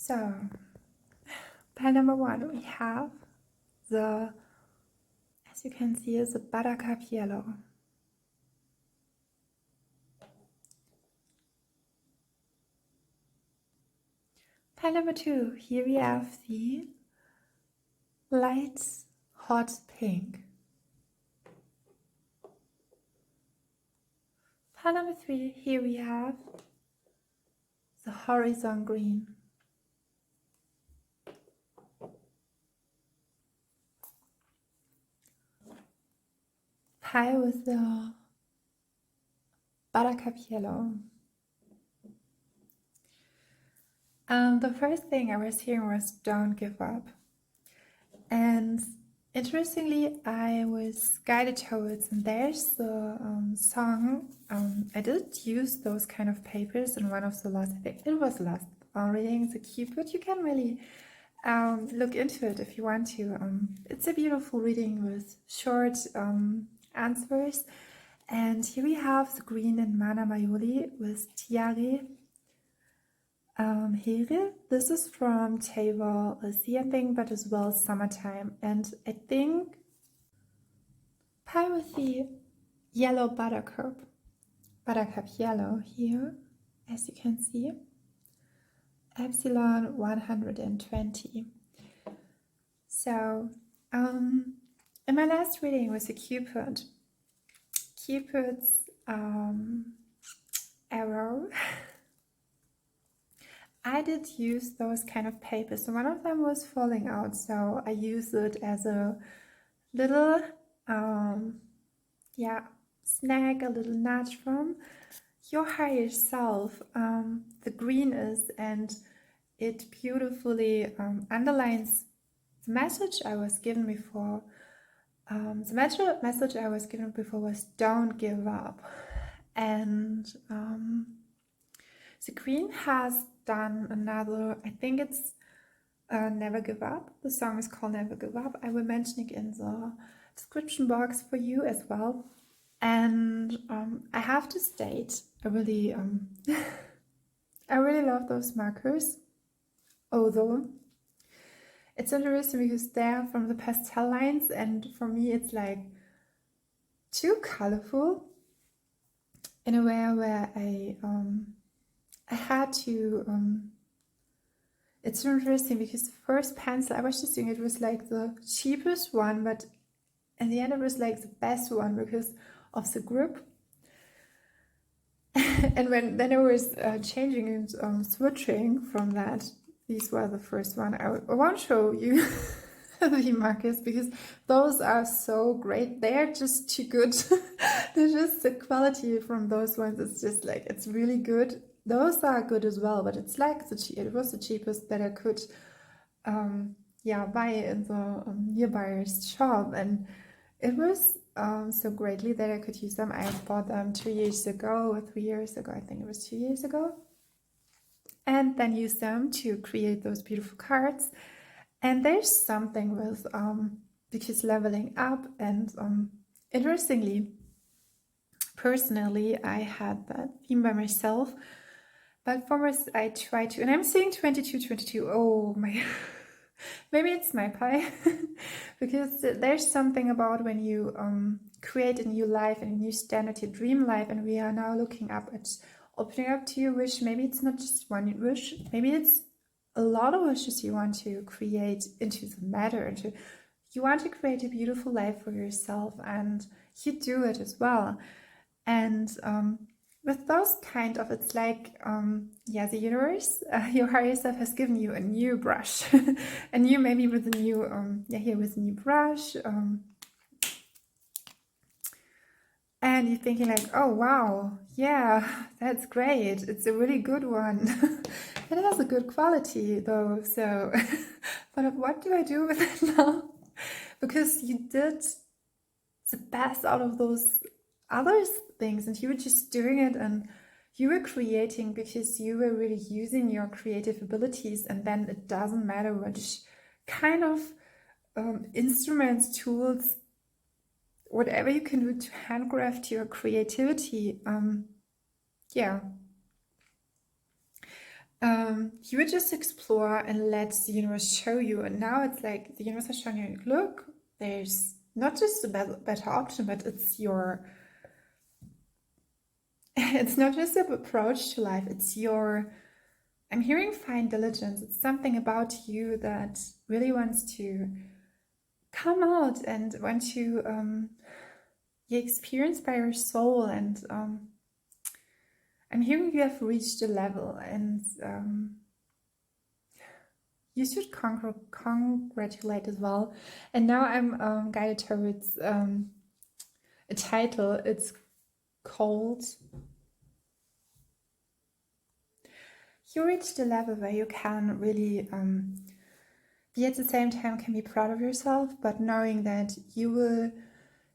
So, pile number 1, we have the, as you can see, is the Buttercup yellow. Pile number 2, here we have the light hot pink. Pile number 3, here we have the horizon green. Pile with the Buttercup yellow. The first thing I was hearing was "Don't give up." And interestingly, I was guided towards, and there's the song. I did use those kind of papers in one of the last, I think it was last reading, the Cupid. You can really look into it if you want to. It's a beautiful reading with short answers. And here we have the green in Mana MAOLI with TIARE. Here, this is from TEIVA, OCEANIC thing, but as well summertime. And I think pie with the yellow buttercup yellow here, as you can see, epsilon 120. So, in my last reading was a Cupid's arrow. I did use those kind of papers. So one of them was falling out, so I used it as a little, snack, a little nudge from your higher self. The green is, and it beautifully underlines the message I was given before. The message I was given before was "Don't give up," and the green has done another, I think it's Never Give Up. The song is called Never Give Up. I will mention it in the description box for you as well. And I have to state, I really love those markers, although it's interesting because they're from the pastel lines, and for me it's like too colorful in a way where I had to, it's interesting because the first pencil I was just doing, it was like the cheapest one, but in the end it was like the best one because of the grip. And then I was changing and switching from that, these were the first one. I won't show you the markers because those are so great. They're just too good. They're just, the quality from those ones, it's just like, it's really good. Those are good as well, but it's like it was the cheapest that I could buy in the nearby shop, and it was so greatly that I could use them. I bought them 2 years ago or 3 years ago, I think it was 2 years ago, and then used them to create those beautiful cards. And there's something with because leveling up, and interestingly, personally, I had that theme by myself. But for us, I try to, and I'm seeing 22, oh my, maybe it's my pie, because there's something about when you create a new life and you stand at your dream life, and we are now looking up at opening up to your wish. Maybe it's not just one wish, maybe it's a lot of wishes you want to create into the matter, you want to create a beautiful life for yourself, and you do it as well. And with those kind of, it's like, the universe, your higher self has given you a new brush, and you maybe with a new, here with a new brush, and you're thinking like, oh wow, yeah, that's great, it's a really good one. It has a good quality though, so, but what do I do with it now? Because you did the best out of those other things, and you were just doing it, and you were creating because you were really using your creative abilities, and then it doesn't matter which kind of instruments, tools, whatever you can do to handcraft your creativity. you would just explore and let the universe show you. And now it's like the universe has shown you, look, there's not just a better option, but it's your, it's not just an approach to life, it's your, I'm hearing fine diligence. It's something about you that really wants to come out and want to be experienced by your soul. And I'm hearing you have reached a level, and you should congratulate as well. And now I'm guided towards a title. It's called You Reached a Level Where You Can really be at the same time can be proud of yourself, but knowing that you will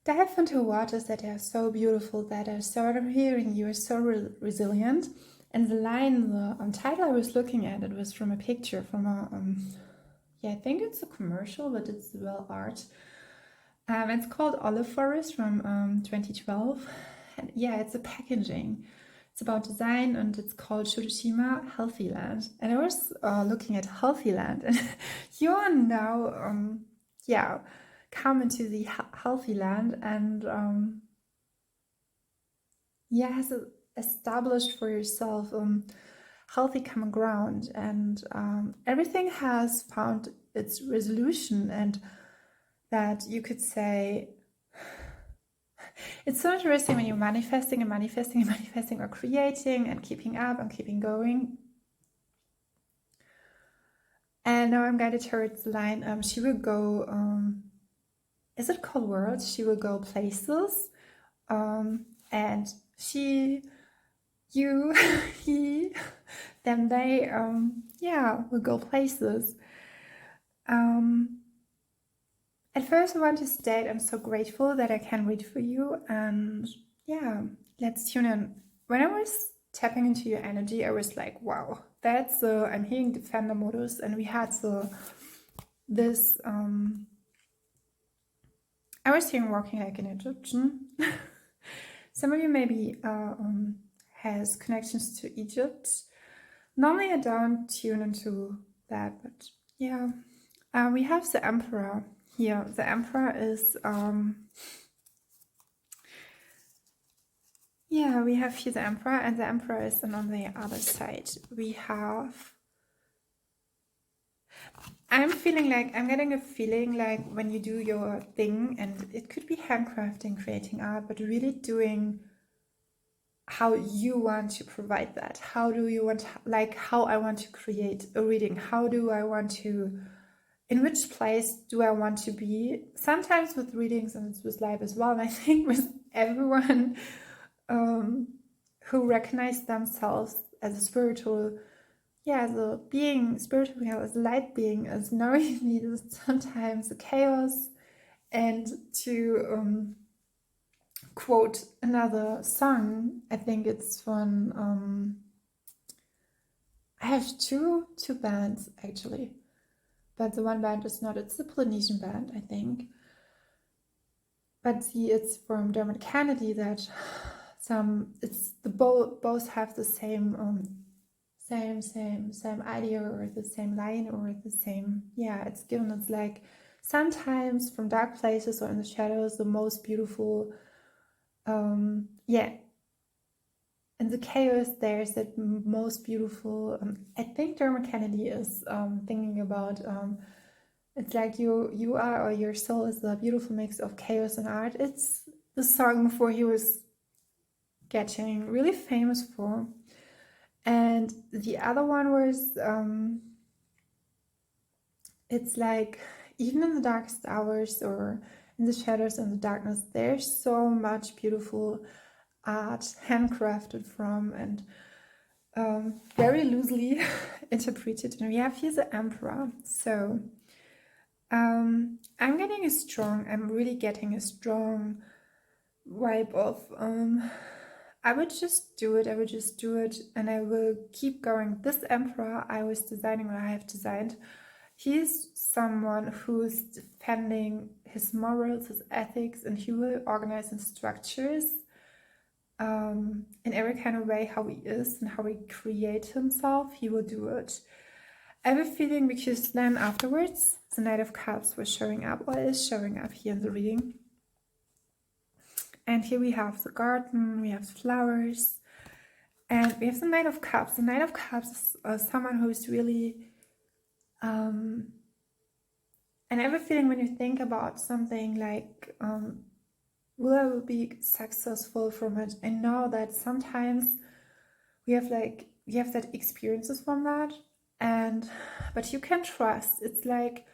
dive into waters that are so beautiful, that are so hearing you, are so resilient. And the line, the title I was looking at, it was from a picture from a, yeah, I think it's a commercial, but it's well art. It's called Olive Forest from 2012. And yeah, it's a packaging. It's about design, and it's called Fukushima Healthy Land. And I was looking at Healthy Land, and you are now, yeah, come into the Healthy Land, and yeah, has established for yourself healthy common ground, and everything has found its resolution. And that you could say, it's so interesting when you're manifesting and manifesting and manifesting, or creating and keeping up and keeping going. And now I'm guided towards the line, she will go, is it called worlds? She will go places, and she, you, he, then they, yeah, will go places. At first I want to state I'm so grateful that I can read for you, and yeah, let's tune in. When I was tapping into your energy, I was like, wow, that's I'm hearing defender modus, and we had this I was hearing walking like an Egyptian. Some of you maybe has connections to Egypt. Normally I don't tune into that, but yeah. We have the Emperor here. The Emperor is, yeah, we have here the Emperor, and the Emperor is, and on the other side we have, I'm getting a feeling like when you do your thing, and it could be handcrafting, creating art, but really doing how you want to provide that. How do you want, like how I want to create a reading, how do I want to, in which place do I want to be? Sometimes with readings, and it's with live as well, and I think with everyone who recognize themselves as a spiritual, yeah, as a being, spiritual being, as a light being, as knowing needs sometimes the chaos. And to quote another song, I think it's from, I have two bands actually, but the one band is not, it's the Polynesian band, I think. But it's from Dermot Kennedy, that it's the both have the same same idea, or the same line, or the same, yeah, it's given, it's like sometimes from dark places or in the shadows, the most beautiful, yeah, in the chaos there's that most beautiful, I think Dermot Kennedy is thinking about, it's like you are, or your soul is a beautiful mix of chaos and art. It's the song before he was getting really famous for. And the other one was, it's like, even in the darkest hours, or in the shadows and the darkness, there's so much beautiful art handcrafted from, and very loosely interpreted. And we have here the Emperor. So I'm really getting a strong vibe of, I would just do it, and I will keep going. This Emperor I was designing, or I have designed, he's someone who's defending his morals, his ethics, and he will organize in structures. in every kind of way how he is and how he creates himself, he will do it. I have a feeling because then afterwards, the Knight of Cups was showing up, or is showing up here in the reading. And here we have the garden, we have the flowers, and we have the Knight of Cups. The Knight of Cups is someone who is really, and I have a feeling when you think about something like, will I be successful from it? I know that sometimes we have that experiences from that, but you can trust. It's like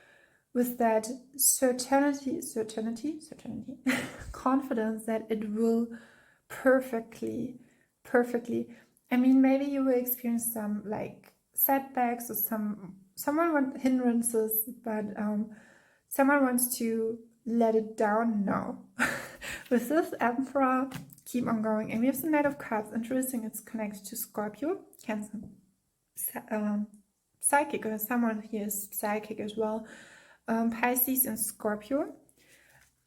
with that certainty, confidence that it will perfectly. I mean, maybe you will experience some like setbacks or someone hindrances, but someone wants to let it down. No. With this Emperor, keep on going. And we have the Knight of Cups. Interesting, it's connected to Scorpio, Cancer, Psychic, or someone here is Psychic as well. Pisces and Scorpio.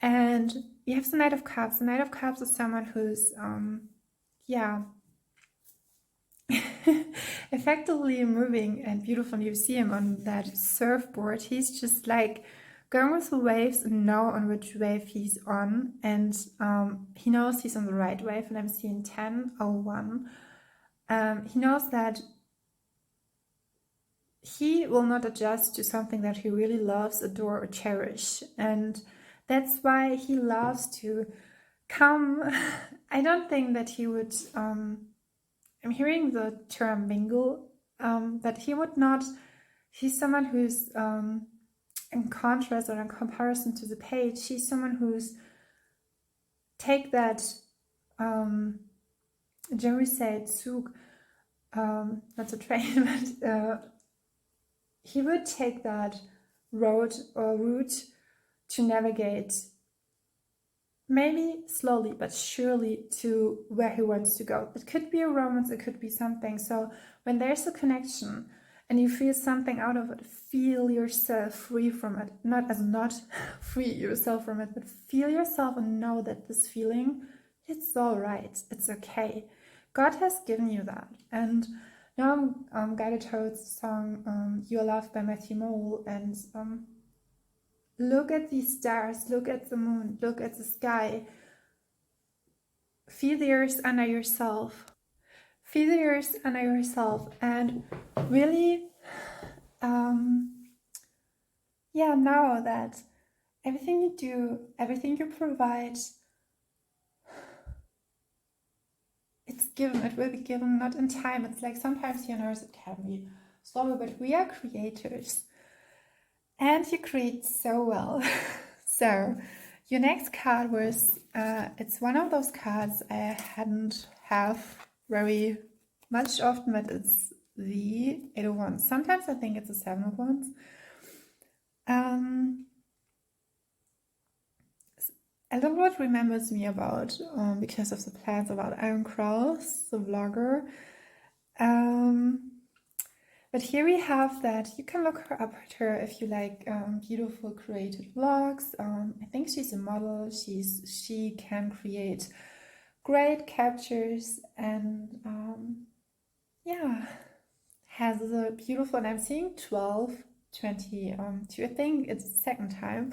And we have the Knight of Cups. The Knight of Cups is someone who's, effectively moving and beautiful. You see him on that surfboard. He's just like going with the waves and know on which wave he's on. And he knows he's on the right wave. And I'm seeing 10:01. He knows that he will not adjust to something that he really loves, adore, or cherish. And that's why he loves to come. I don't think that he would, I'm hearing the term mingle, that he would not, he's someone who's, in contrast or in comparison to the page, he's someone who's take that, Jerry said, Zug, not a train, but he would take that road or route to navigate, maybe slowly but surely, to where he wants to go. It could be a romance, it could be something. So when there's a connection and you feel something out of it, feel yourself free from it. Not free yourself from it, but feel yourself and know that this feeling, it's all right, it's okay. God has given you that. And now I'm guided towards the song You Are Loved by Matthew Mole, and look at these stars, look at the moon, look at the sky. Feel the earth under yourself. Feel the earth under yourself, and really, know that everything you do, everything you provide, it's given, it will be given, not in time. It's like sometimes here on earth it can be slower, but we are creators. And you create so well. So your next card was, it's one of those cards I hadn't have very much often, but it's the 8 of Wands. Sometimes I think it's a 7 of Wands. A little bit remembers me about, because of the plans, about Iron Cross, the vlogger. But here we have that you can look her up at her if you like beautiful creative vlogs. I think she's a model. She can create great captures, and has a beautiful, and I'm seeing 1222. I think it's the second time.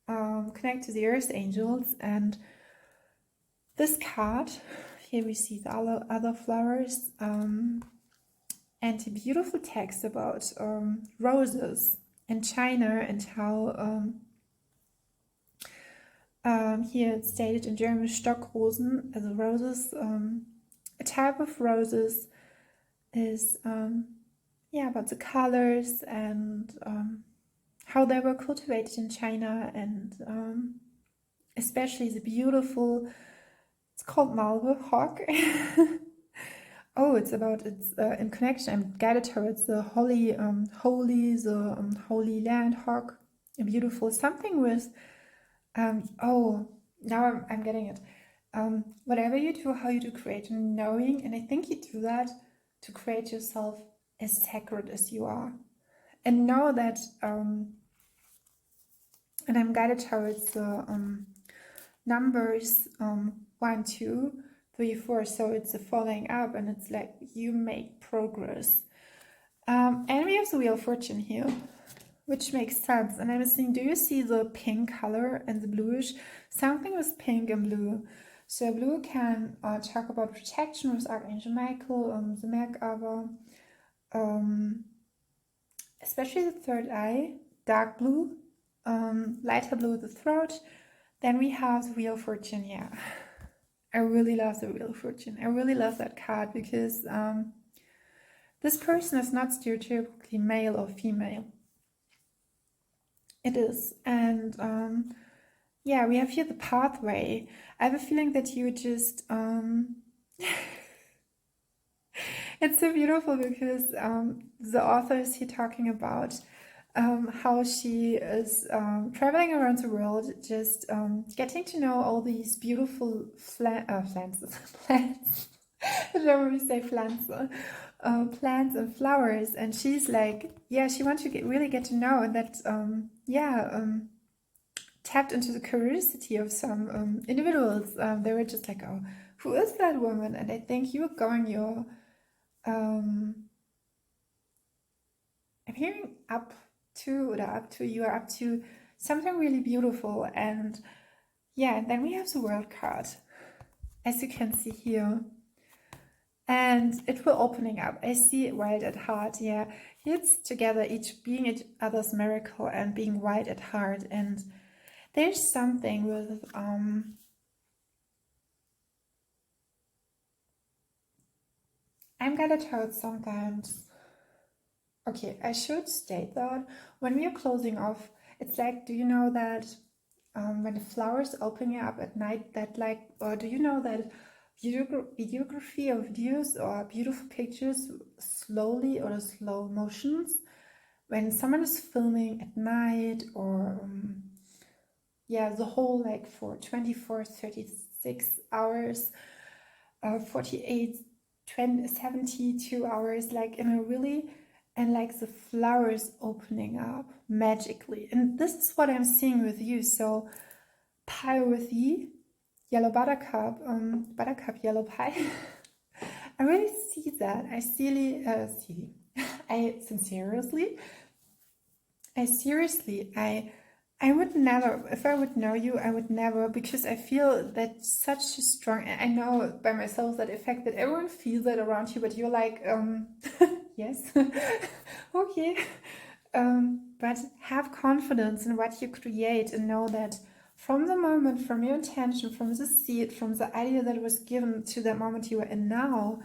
Connect to the Earth Angels, and this card here we see the other flowers. And a beautiful text about roses in China, and how here it's stated in German, Stockrosen, as roses, a type of roses is about the colors and how they were cultivated in China, and especially the beautiful, it's called Malve hawk. Oh, it's in connection. I'm guided towards the holy land hawk. A beautiful something with, now I'm getting it. Whatever you do, how you do create, knowing, and I think you do that to create yourself as sacred as you are, and know that. And I'm guided towards the numbers 1, 2, before, so it's a following up, and it's like you make progress. And we have the Wheel of Fortune here, which makes sense. And I was thinking, do you see the pink color and the bluish? Something with pink and blue. So blue can talk about protection with Archangel Michael, the Merkaba, especially the third eye, dark blue, lighter blue, the throat. Then we have the Wheel of Fortune. Yeah, I really love the Wheel of Fortune. I really love that card because this person is not stereotypically male or female. It is. And yeah, we have here the pathway. I have a feeling that you just it's so beautiful because the author is here talking about how she is traveling around the world, just getting to know all these beautiful plants. I don't really say plants and flowers, and she's like, yeah, she wants to really get to know, and that tapped into the curiosity of some individuals. They were just like, oh, who is that woman? And I think you're going your I'm hearing up to something really beautiful. And yeah, and then we have the World card, as you can see here, and it will opening up. I see wild at heart. Yeah, it's together, each being each other's miracle and being wild at heart. And there's something with I'm gonna tell it sometimes. Okay, I should state that when we are closing off, it's like, do you know that when the flowers opening up at night, that like, or do you know that videography or videos or beautiful pictures slowly or slow motions, when someone is filming at night, or yeah, the whole like for 24, 36 hours, 48, 20, 72 hours, like in a really, and like the flowers opening up magically. And this is what I'm seeing with you. So pie with you, yellow buttercup, yellow pie. I really see that. I seriously, I would never, if I would know you, I would never, because I feel that such a strong, I know by myself that effect that everyone feels that around you, but you're like, yes, okay. But have confidence in what you create, and know that from the moment, from your intention, from the seed, from the idea that was given to the moment you are in now,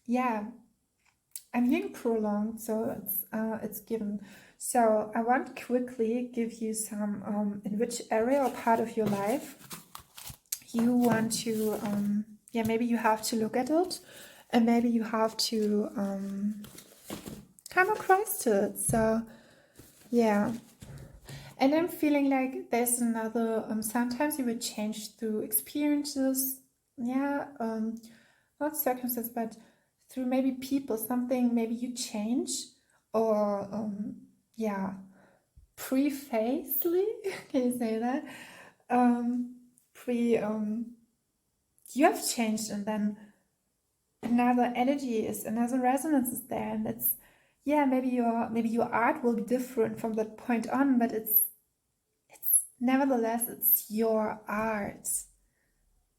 yeah, I'm hearing prolonged, so it's given. So I want to quickly give you some in which area or part of your life you want to yeah, maybe you have to look at it, and maybe you have to come across to it. So yeah, and I'm feeling like there's another sometimes you will change through experiences, yeah, not circumstances, but through maybe people, something maybe you change, or yeah, prefacely, can you say that? You have changed, and then another energy is, another resonance is there, and it's, yeah, maybe your art will be different from that point on, but it's nevertheless, it's your art.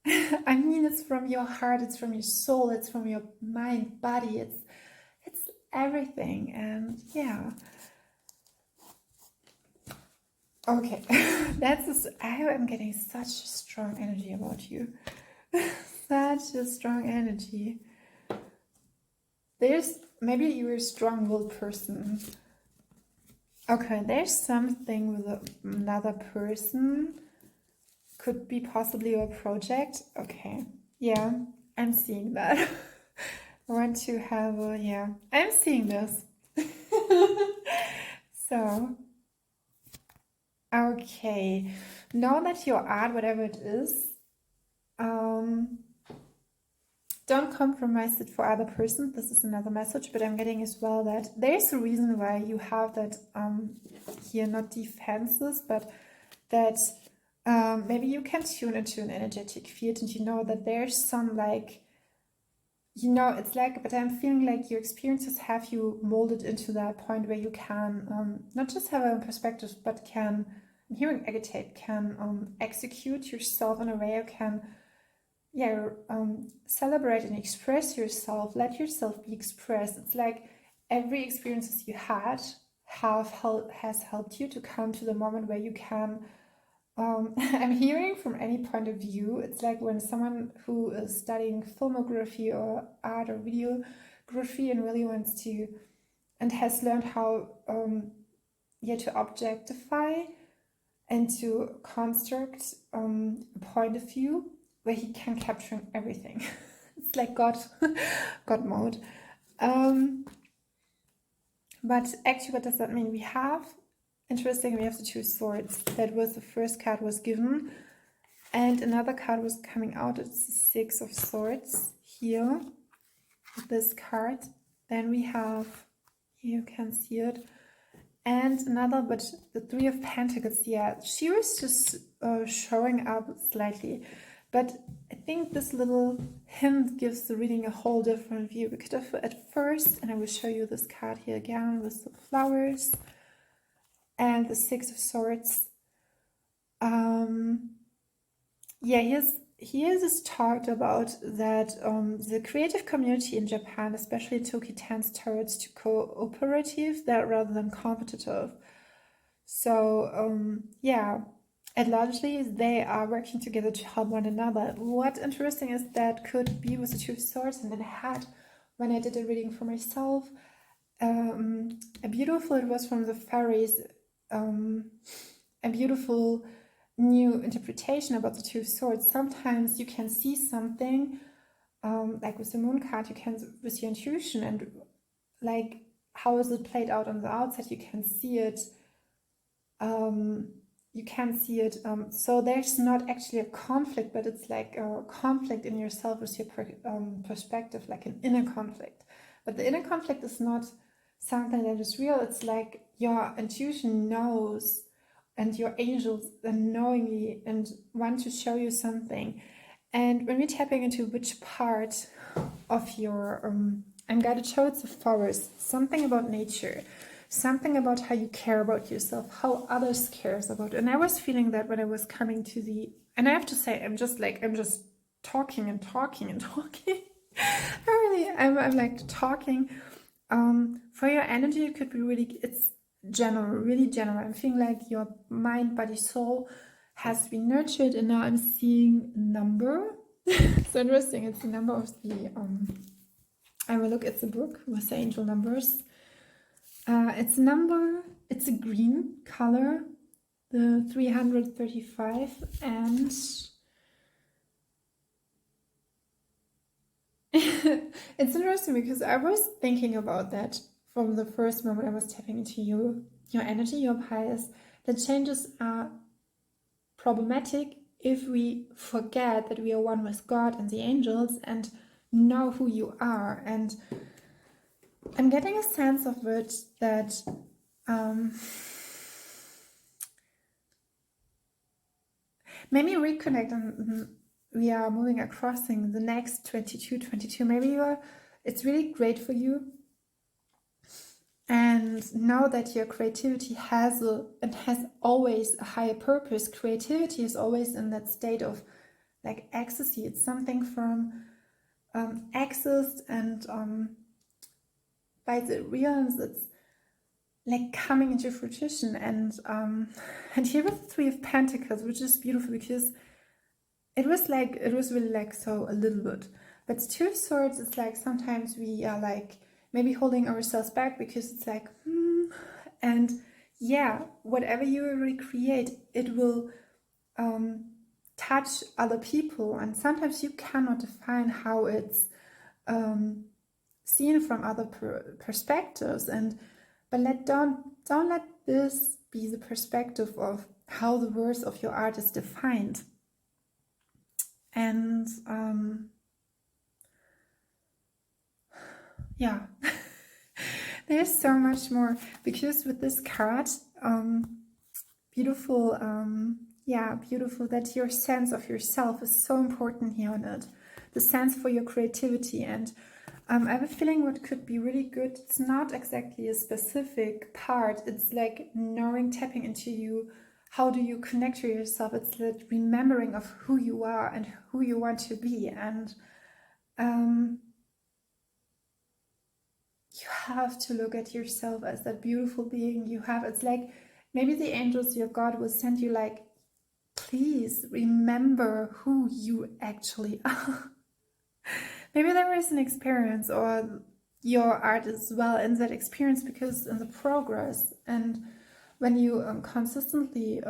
I mean, it's from your heart, it's from your soul, it's from your mind, body, it's everything. And yeah, okay. I am getting such strong energy about you. Such a strong energy. Maybe you're a strong-willed person. Okay, there's something with another person. Could be possibly a project. Okay, yeah, I'm seeing that. I want to have yeah, I'm seeing this. So, okay, know that your art, whatever it is, don't compromise it for other persons. This is another message, but I'm getting as well that there's a reason why you have that here, not defenses, but that maybe you can tune into an energetic field and you know that there's some like, you know, it's like, but I'm feeling like your experiences have you molded into that point where you can not just have a perspective, but can, I'm hearing agitate, can execute yourself in a way you can, yeah, celebrate and express yourself, let yourself be expressed. It's like every experiences you had has helped you to come to the moment where you can, I'm hearing from any point of view, it's like when someone who is studying filmography or art or videography and really wants to, and has learned how, yeah, to objectify and to construct a point of view where he can capture everything. It's like God, God mode. But actually, what does that mean? We have, interesting, we have the 2 swords. That was the first card was given. And another card was coming out. It's the 6 of Swords here. This card. Then we have, you can see it. And another, but the 3 of Pentacles, yeah. She was just showing up slightly. But I think this little hint gives the reading a whole different view. Because at first, and I will show you this card here again with the flowers and the 6 of Swords. Yeah, here's this talked about that the creative community in Japan, especially Toki, tends towards to cooperative that rather than competitive. So yeah. And largely, they are working together to help one another. What's interesting is that could be with the 2 of Swords, and then I had, when I did a reading for myself, a beautiful, it was from the fairies, a beautiful new interpretation about the 2 of Swords. Sometimes you can see something, like with the Moon card, you can, with your intuition, and like, how is it played out on the outside, you can see it. You can see it, so there's not actually a conflict, but it's like a conflict in yourself with your perspective, like an inner conflict. But the inner conflict is not something that is real. It's like your intuition knows, and your angels knowingly and want to show you something. And when we're tapping into which part of your, I'm guided towards the forest, something about nature, something about how you care about yourself, how others cares about. And I was feeling that when I was coming to the, and I have to say, I'm just talking and talking and talking. I'm like talking. For your energy, it could be really, it's general, really general. I'm feeling like your mind, body, soul has been nurtured, and now I'm seeing number. So interesting. It's the number of the, I will look at the book with the angel numbers. It's a number, it's a green color, the 335, and it's interesting because I was thinking about that from the first moment I was tapping into your energy, your bias. The changes are problematic if we forget that we are one with God and the angels and know who you are. And I'm getting a sense of it that maybe reconnect, and we are moving across the next 22. Maybe it's really great for you, and know that your creativity has always a higher purpose. Creativity is always in that state of like ecstasy. It's something from access, and by the realms, it's like coming into fruition. And here with the 3 of Pentacles, which is beautiful because it was really like so a little bit. But 2 of Swords is like sometimes we are like maybe holding ourselves back because it's like and yeah, whatever you recreate, it will touch other people, and sometimes you cannot define how it's seen from other perspectives. But don't let this be the perspective of how the worth of your art is defined. And yeah, there's so much more, because with this card, beautiful, yeah, beautiful, that your sense of yourself is so important here on it. The sense for your creativity. And I have a feeling what could be really good, it's not exactly a specific part, it's like knowing, tapping into you. How do you connect to yourself? It's the remembering of who you are and who you want to be. And you have to look at yourself as that beautiful being you have. It's like maybe the angels, your God, will send you like, please remember who you actually are. Maybe there is an experience, or your art as well in that experience, because in the progress and when you consistently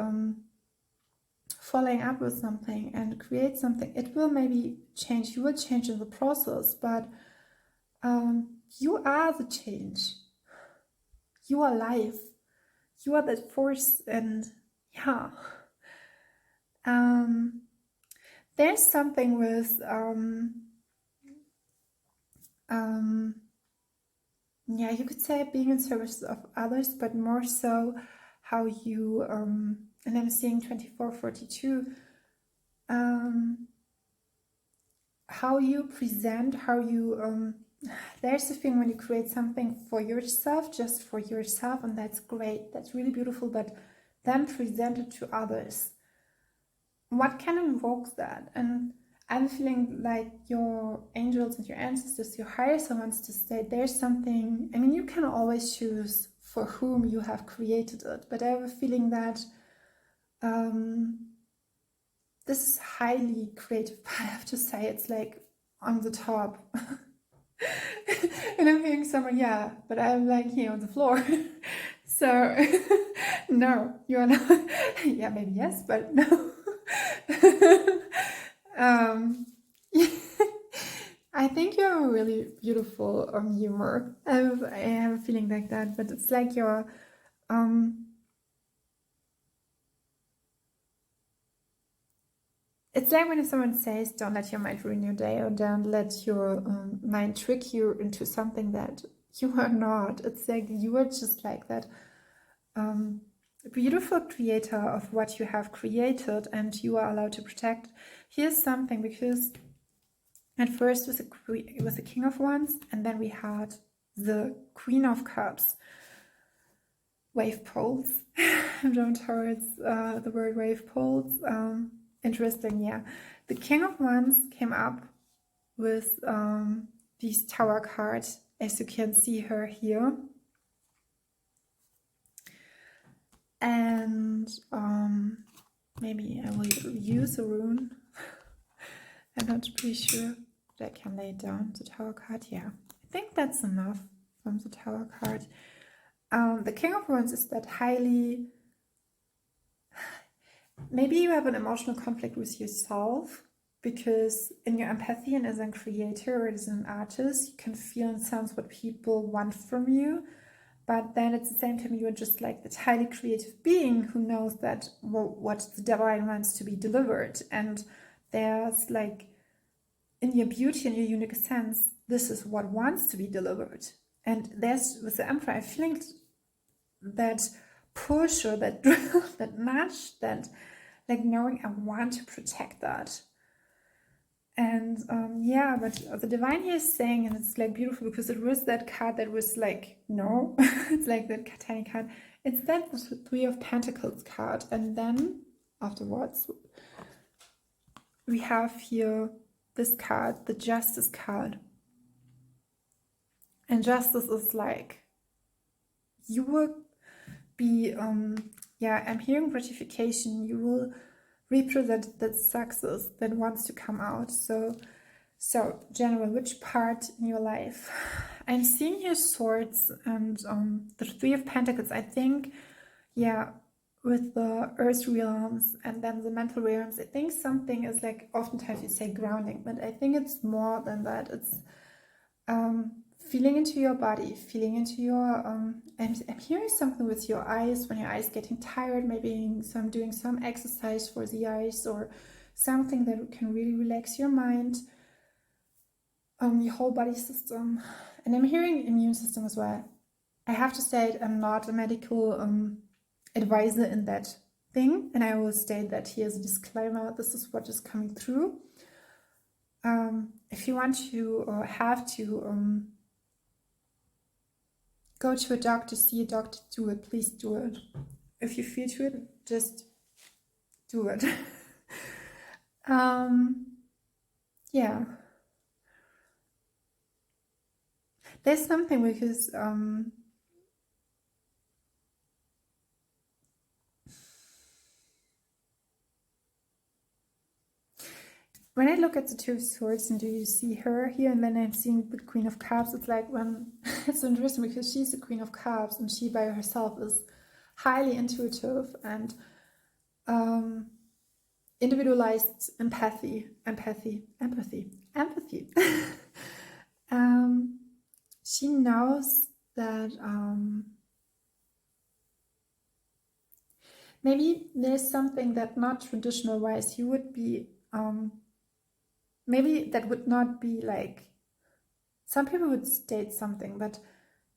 following up with something and create something, it will maybe change. You will change in the process, but you are the change. You are life. You are that force. And yeah, there's something with yeah, you could say being in service of others, but more so how you and I'm seeing 2442, how you present, how you there's a thing when you create something for yourself, just for yourself, and that's great, that's really beautiful, but then present it to others. What can invoke that? And I'm feeling like your angels and your ancestors, your higher self wants to say there's something. I mean, you can always choose for whom you have created it, but I have a feeling that this is highly creative. I have to say, it's like on the top. And I'm hearing someone, yeah, but I'm like here on the floor. So no, you're not. Yeah, maybe yes, but no. I think you have a really beautiful humor. I have a feeling like that, but it's like your it's like when someone says, don't let your mind ruin your day, or don't let your mind trick you into something that you are not. It's like you are just like that beautiful creator of what you have created, and you are allowed to protect. Here's something, because at first it was the King of Wands, and then we had the Queen of Cups. Wave poles. I'm drawn towards the word wave poles. Interesting, yeah. The King of Wands came up with these Tower cards, as you can see her here. And maybe I will use a rune. I'm not pretty sure that I can lay down the Tower card. Yeah, I think that's enough from the Tower card. The King of Wands is that highly... Maybe you have an emotional conflict with yourself, because in your empathy and as a creator or as an artist, you can feel and sense what people want from you. But then at the same time, you are just like that highly creative being who knows that what the divine wants to be delivered. And there's like, in your beauty and your unique sense, this is what wants to be delivered. And there's, with the Emperor, I feel that push, or that that nudge, that like knowing I want to protect that. And yeah, but the divine here is saying, and it's like beautiful, because it was that card that was like, no, it's like that tiny card. It's that the Three of Pentacles card. And then afterwards, we have here this card, the Justice card. And justice is like, you will be, yeah, I'm hearing gratification. You will represent that success that wants to come out. So general, which part in your life? I'm seeing here swords and the Three of Pentacles. I think, yeah, with the earth realms and then the mental realms, I think something is like, oftentimes you say grounding, but I think it's more than that. It's feeling into your body, feeling into your, I'm hearing something with your eyes, when your eyes getting tired, maybe doing some exercise for the eyes, or something that can really relax your mind, your whole body system. And I'm hearing immune system as well. I have to say, I'm not a medical advisor in that thing, and I will state that here as a disclaimer, this is what is coming through. If you want to or have to go to a doctor, see a doctor, do it, please do it. If you feel to it, just do it. Yeah. There's something because when I look at the Two of Swords and do you see her here, and then I'm seeing the Queen of Cups, it's like when it's interesting because she's the Queen of Cups and she by herself is highly intuitive and individualized empathy. She knows that maybe there's something that not traditional wise you would be maybe that would not be like, some people would state something, but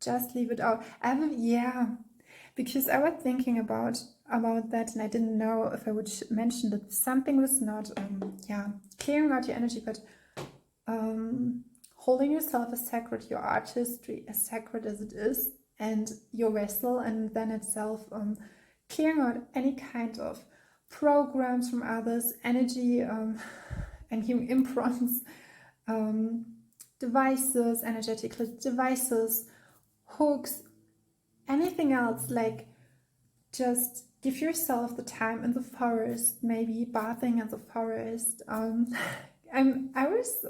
just leave it out. Yeah, because I was thinking about that and I didn't know if I would mention that something was not, clearing out your energy, but holding yourself as sacred, your artistry as sacred as it is, and your vessel, and then itself clearing out any kind of programs from others, energy, and human imprints, devices, energetic devices, hooks, anything else, like just give yourself the time in the forest, maybe bathing in the forest. I was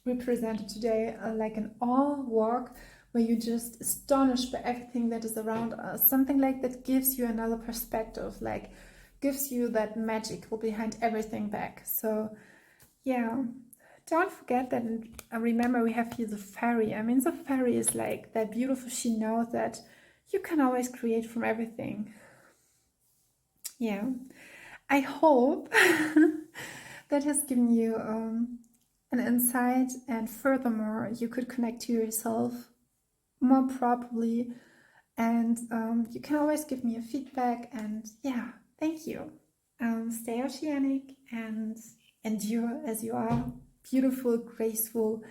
represented today like an awe walk where you're just astonished by everything that is around us. Something like that gives you another perspective, like gives you that magical behind everything back. So yeah, don't forget that, and remember we have here the fairy. I mean, the fairy is like that beautiful, she knows that you can always create from everything. Yeah, I hope that has given you an insight, and furthermore you could connect to yourself more properly, and you can always give me a feedback, and yeah, thank you. Stay oceanic and endure as you are, beautiful, graceful,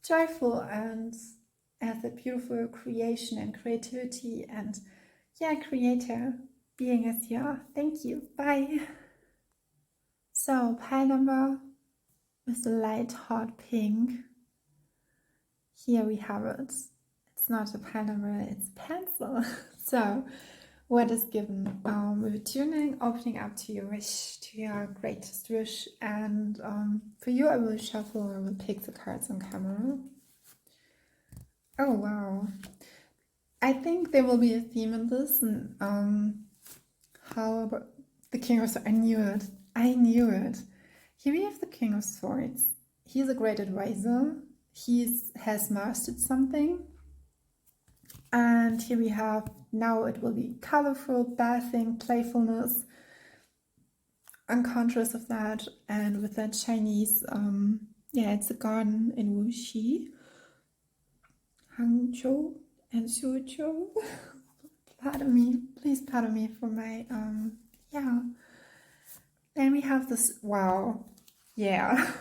joyful, and as a beautiful creation and creativity, and yeah, creator being as you are. Thank you. Bye. So pile number with the light hot pink. Here we have it. It's not a pile number, it's pencil. So what is given? We're tuning, opening up to your wish, to your greatest wish, and for you I will shuffle, I will pick the cards on camera. Oh wow, I think there will be a theme in this, and how about the King of Swords? I knew it. Here we have the King of Swords. He's a great advisor. He has mastered something. And here we have, now it will be colorful, bathing, playfulness, unconscious of that, and with that Chinese, it's a garden in Wuxi, Hangzhou and Suzhou. Pardon me, please pardon me for my, Then we have this, wow, yeah.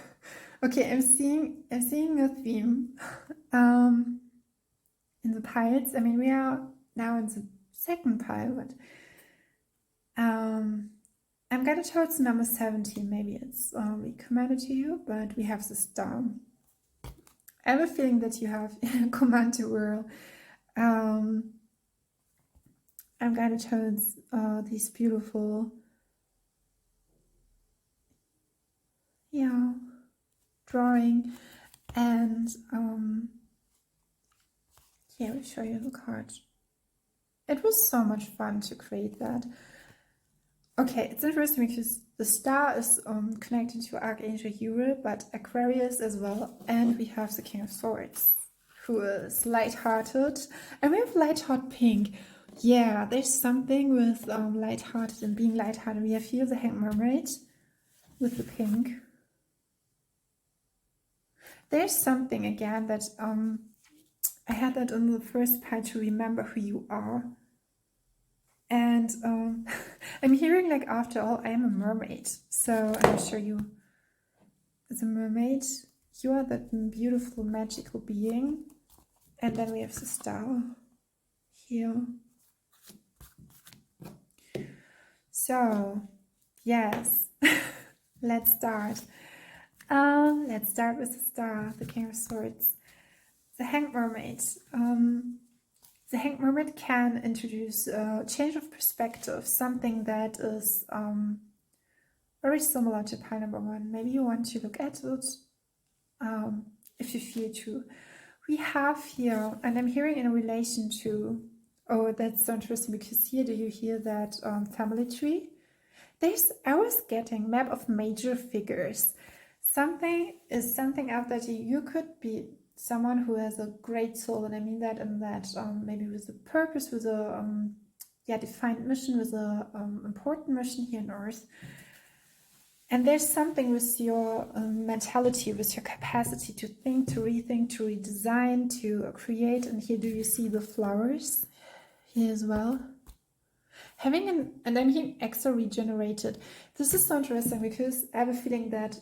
Okay, I'm seeing a theme, in the piles. I mean, we are now in the second pile, but I'm gonna towards number 17. Maybe it's recommended to you, but we have the star. I have a feeling that you have command to whirl. I'm gonna towards these beautiful, drawing, and here I'll show you the card. It was so much fun to create that. Okay, it's interesting because the star is connected to Archangel Uriel, but Aquarius as well, and we have the King of Swords, who is light-hearted, and we have light-hearted pink. Yeah, there's something with light-hearted and being light-hearted. We have here the Hanged Mermaid with the pink. There's something again that I had that in the first pile, to remember who you are. And I'm hearing like, after all, I am a mermaid. So I'm sure you, as a mermaid, you are that beautiful, magical being. And then we have the star here. So, yes, let's start. Let's start with the star, the King of Swords. The Hanged Mermaid. The Hanged Mermaid can introduce a change of perspective, something that is very similar to pile number 1. Maybe you want to look at it if you feel to. We have here, and I'm hearing in relation to, oh, that's so interesting, because here, do you hear that family tree? I was getting map of major figures. Something out that you could be someone who has a great soul, and I mean that in that maybe with a purpose, with a defined mission, with a important mission here on Earth. And there's something with your mentality, with your capacity to think, to rethink, to redesign, to create. And here, do you see the flowers here as well? And I'm hearing extra regenerated. This is so interesting, because I have a feeling that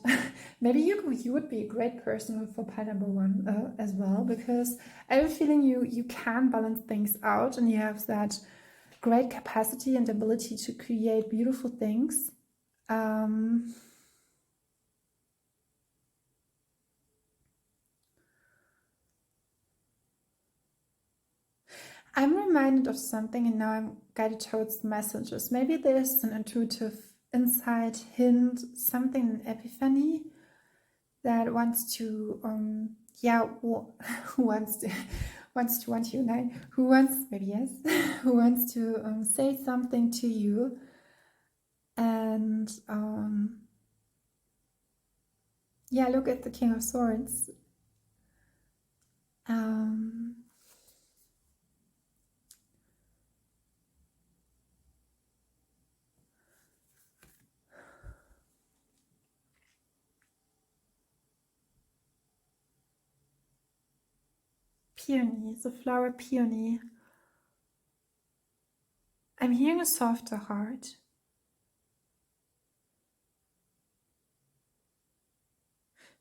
maybe you would be a great person for pile number 1 as well, because I have a feeling you can balance things out, and you have that great capacity and ability to create beautiful things. I'm reminded of something, and now I'm guided towards messages. Maybe there's an intuitive insight, hint, something, an epiphany that wants to, who wants to unite, who wants to say something to you. And look at the King of Swords. Peony, the flower peony. I'm hearing a softer heart.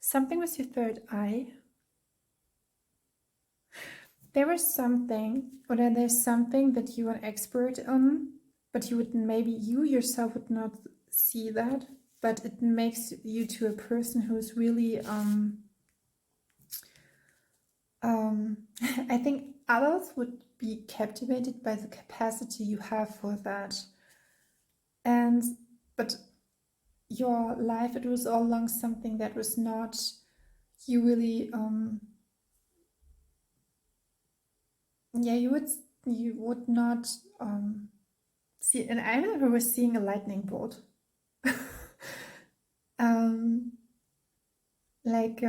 Something with your third eye. There's something that you are an expert on, but you yourself would not see that, but it makes you to a person who's really I think others would be captivated by the capacity you have for that. But your life, it was all along something that was not, you really you would not see. And I remember seeing a lightning bolt. Like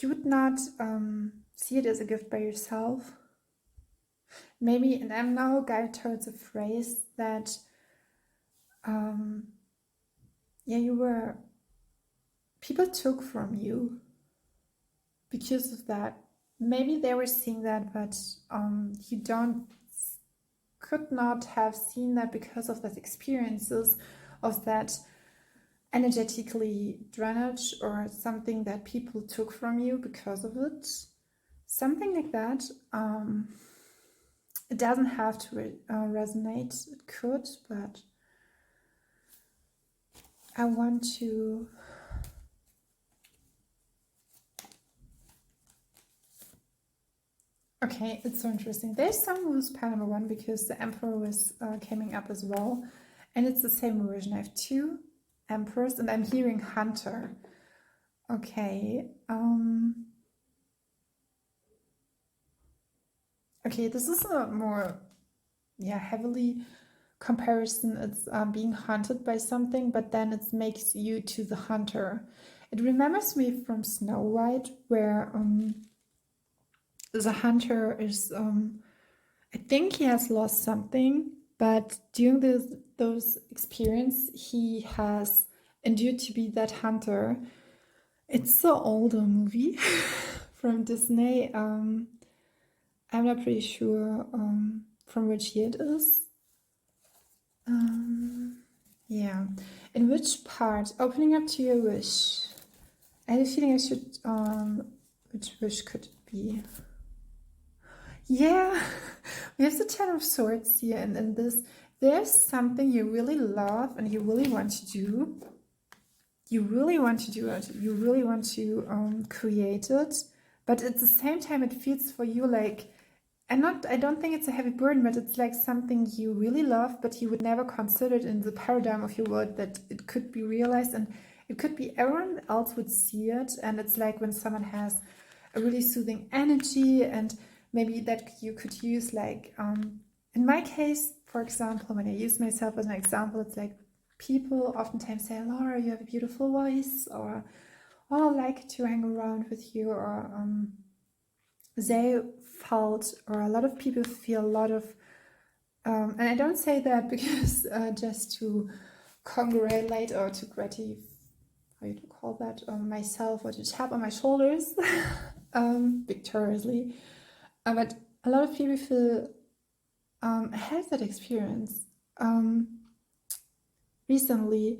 you would not see it as a gift by yourself. Maybe, and I'm now guided towards a phrase that people took from you because of that. Maybe they were seeing that, but you could not have seen that because of that experiences of that energetically drainage, or something that people took from you because of it. Something like that. It doesn't have to resonate. It could, but I want to okay, it's so interesting. There's some who's pile number 1, because the Emperor was coming up as well, and it's the same version. I have 2 Emperors, and I'm hearing Hunter. Okay. Okay, this is a more heavily comparison. It's being hunted by something, but then it makes you to the hunter. It remembers me from Snow White, where the hunter is I think he has lost something, but during the those experience he has endured to be that hunter. It's an older movie from Disney. I'm not pretty sure from which year it is. Yeah. In which part? Opening up to your wish. I had a feeling I should... which wish could it be? Yeah. We have the Ten of Swords here. And in this, there's something you really love and you really want to do. You really want to do it. You really want to create it. But at the same time, it feels for you like... I don't think it's a heavy burden, but it's like something you really love, but you would never consider it in the paradigm of your world that it could be realized, and it could be everyone else would see it. And it's like when someone has a really soothing energy, and maybe that you could use like, in my case, for example, when I use myself as an example, it's like people oftentimes say, Laura, you have a beautiful voice, or oh, I like to hang around with you, or they felt, or a lot of people feel a lot of, and I don't say that because just to congratulate or to gratify, how you call that, myself, or to tap on my shoulders victoriously, but a lot of people feel had that experience recently,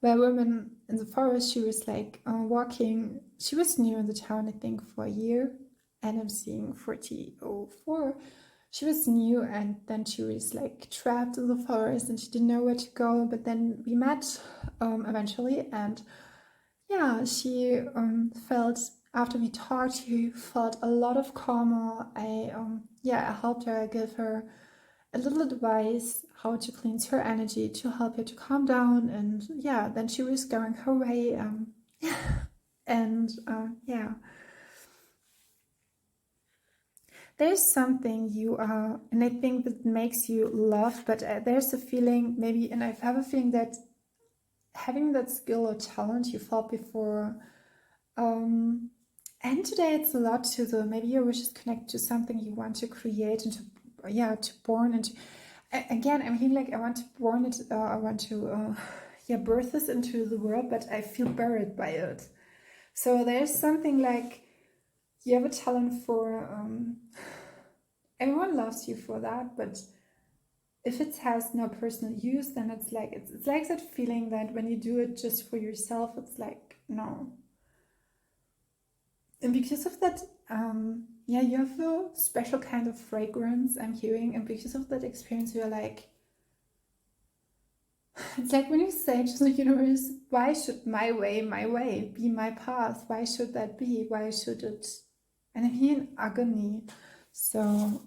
where women in the forest, she was like walking, she was new in the town, I think for a year, and I'm seeing 4004. She was new, and then she was like trapped in the forest and she didn't know where to go, but then we met eventually, and yeah, she felt, after we talked, she felt a lot of calmer. I helped her, I gave her a little advice how to cleanse her energy to help her to calm down, and yeah, then she was going her way, and yeah. There's something you are, and I think that makes you love, but there's a feeling maybe, and I have a feeling that having that skill or talent you felt before, and today it's a lot to the, maybe your wishes connect to something you want to create and to born into. Again, I'm feeling like I want to born it, I want to birth this into the world, but I feel buried by it. So there's something like, you have a talent for, everyone loves you for that, but if it has no personal use, then it's like that feeling that when you do it just for yourself, it's like, no. And because of that, you have a special kind of fragrance, I'm hearing, and because of that experience, you're like, it's like when you say to the universe, why should my way be my path? Why should that be? Why should it? And I'm here in agony. So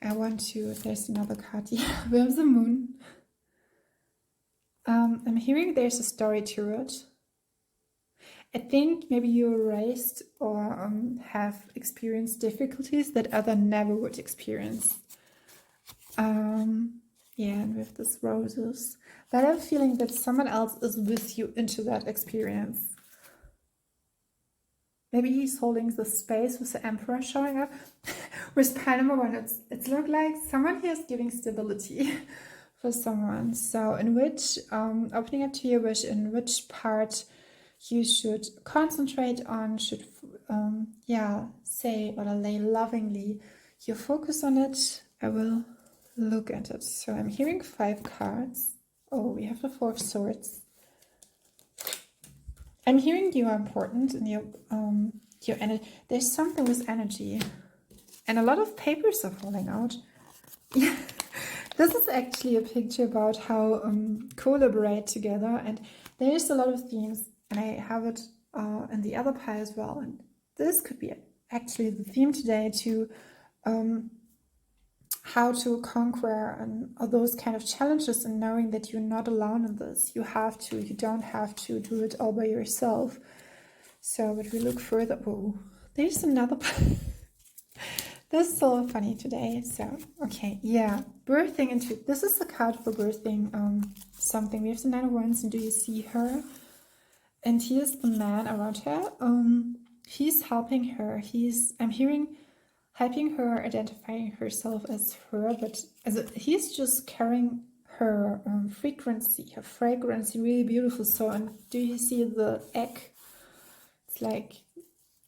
I want to, there's another card here, we have the moon. I'm hearing there's a story to it. I think maybe you were raised or have experienced difficulties that other never would experience. And with this roses. But I have a feeling that someone else is with you into that experience. Maybe he's holding the space with the Emperor showing up. With pile number one, it's look like someone here is giving stability for someone. So in which, opening up to your wish, in which part you should concentrate on, should, say or lay lovingly your focus on it. I will look at it. So I'm hearing 5 cards. Oh, we have the 4 of Swords. I'm hearing you are important in your energy. There's something with energy. And a lot of papers are falling out. This is actually a picture about how collaborate together. And there's a lot of themes. And I have it in the other pile as well. And this could be actually the theme today, to how to conquer and all those kind of challenges, and knowing that you're not alone in this. You don't have to do it all by yourself. So, but we look further. Oh, there's another. This is so funny today. So, okay, yeah, birthing into, this is the card for birthing something. We have the 9 of Wands, and do you see her? And here's the man around her. He's helping her. I'm hearing helping her, identifying herself as her, but he's just carrying her frequency, her fragrance, really beautiful. So, and do you see the egg? It's like,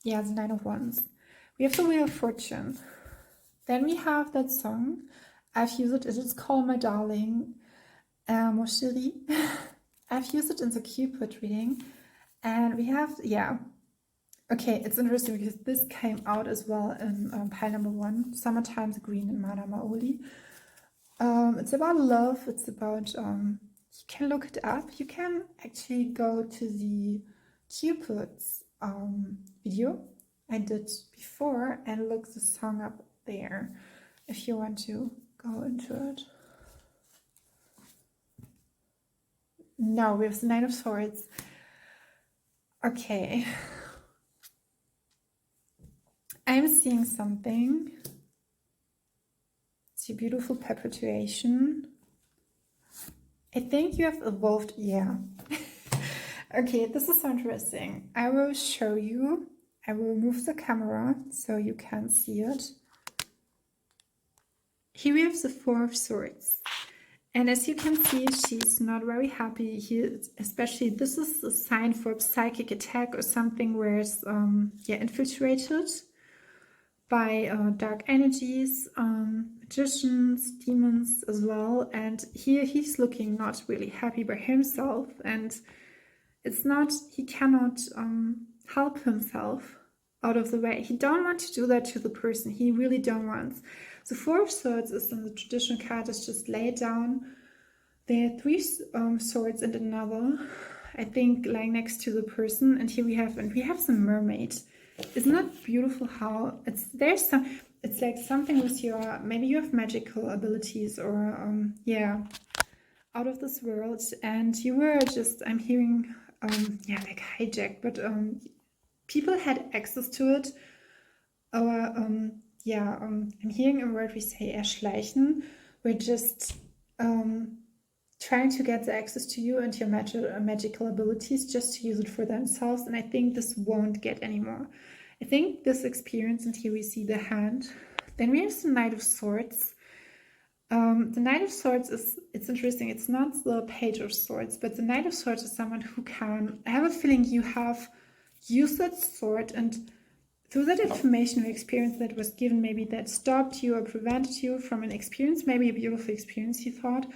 yeah, the 9 of Wands. We have the Wheel of Fortune. Then we have that song. I've used it. It is called My Darling, Mon Chéri. I've used it in the Cupid reading. And we have, yeah. Okay, it's interesting because this came out as well in pile number 1, Summertime, the Green, and Mana MAOLI. It's about love. It's about, you can look it up. You can actually go to the Cupid's video I did before and look the song up there if you want to go into it. Now we have the 9 of Swords. Okay. I'm seeing something. It's a beautiful perpetuation. I think you have evolved, yeah. Okay, this is so interesting. I will show you. I will move the camera so you can see it. Here we have the 4 of Swords. And as you can see, she's not very happy here, especially this is a sign for a psychic attack or something where it's infiltrated by dark energies, magicians, demons as well. And here he's looking not really happy by himself, and it's not, he cannot help himself out of the way. He don't want to do that to the person. He really don't want. The 4 of Swords is in the traditional card is just laid down. There are 3 swords and another, I think, lying next to the person. And here we have the mermaid. Isn't that beautiful how it's like something with your, maybe you have magical abilities or out of this world, and you were just, I'm hearing like hijacked, but people had access to it, or I'm hearing a word we say erschleichen. We're just trying to get the access to you and your magical abilities just to use it for themselves, and I think this won't get anymore. I think this experience, and here we see the hand. Then we have the Knight of Swords. The Knight of Swords it's interesting. It's not the Page of Swords, but the Knight of Swords is someone who can, I have a feeling you have used that sword, and through that information or experience that was given, maybe that stopped you or prevented you from an experience, maybe a beautiful experience you thought,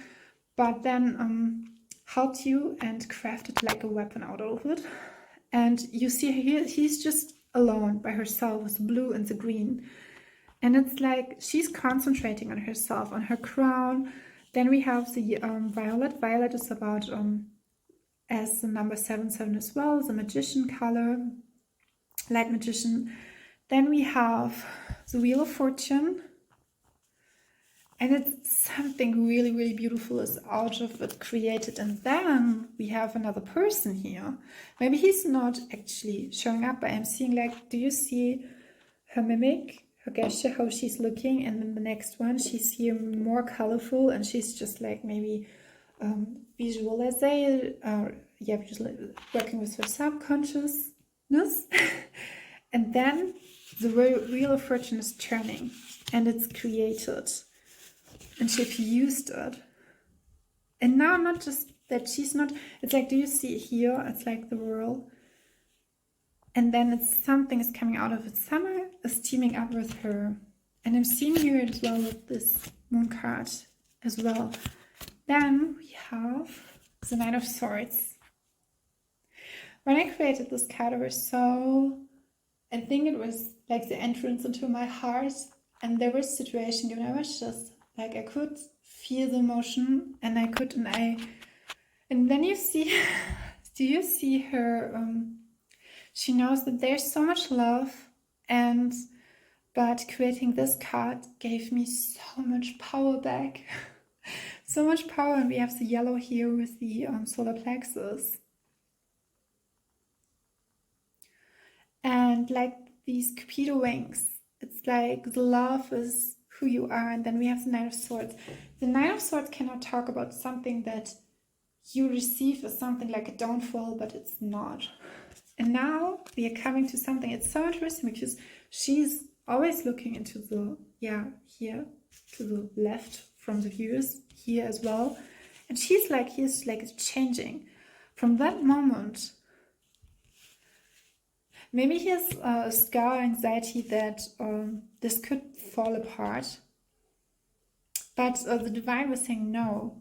but then helped you and crafted like a weapon out of it. And you see here, he's just alone by herself with the blue and the green. And it's like she's concentrating on herself, on her crown. Then we have the violet. Violet is about, as the number 77 as well, the magician color, light magician. Then we have the Wheel of Fortune. And it's something really, really beautiful is out of it created. And then we have another person here. Maybe he's not actually showing up, but I'm seeing like, do you see her mimic, her gesture, how she's looking? And then the next one, she's here more colorful, and she's just like maybe working with her subconsciousness. And then the Wheel of Fortune is turning, and it's created. And she's used it. And now not just that she's not, it's like, do you see here? It's like the whirl. And then it's something is coming out of it. Summer is teaming up with her. And I'm seeing here as well with this moon card as well. Then we have the Knight of Swords. When I created this card, I think it was like the entrance into my heart. And there was a situation, I was just like, I could feel the emotion, and and then you see, do you see her, she knows that there's so much love, but creating this card gave me so much power back, so much power. And we have the yellow here with the solar plexus. And like these Cupido wings, it's like the love is who you are. And then we have the Knight of Swords. The Knight of Swords cannot talk about something that you receive as something like a downfall, but it's not. And now we are coming to something, it's so interesting because she's always looking into the, here to the left from the viewers, here as well. And he's like changing from that moment. Maybe he has a scar anxiety that this could fall apart. But the divine was saying, no,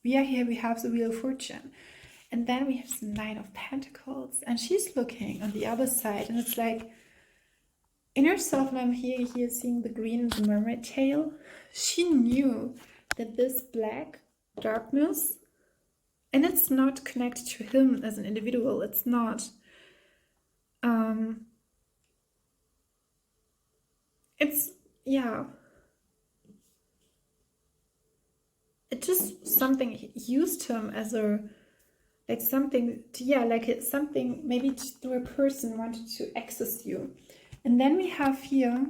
we are here, we have the wheel of fortune. And then we have the Nine of Pentacles, and she's looking on the other side, and it's like, in herself, and I'm here seeing the green and the mermaid tail, she knew that this black darkness, and it's not connected to him as an individual, it's not. It's, yeah. It just something used him as a, like something, like something, maybe through a person wanted to access you. And then we have here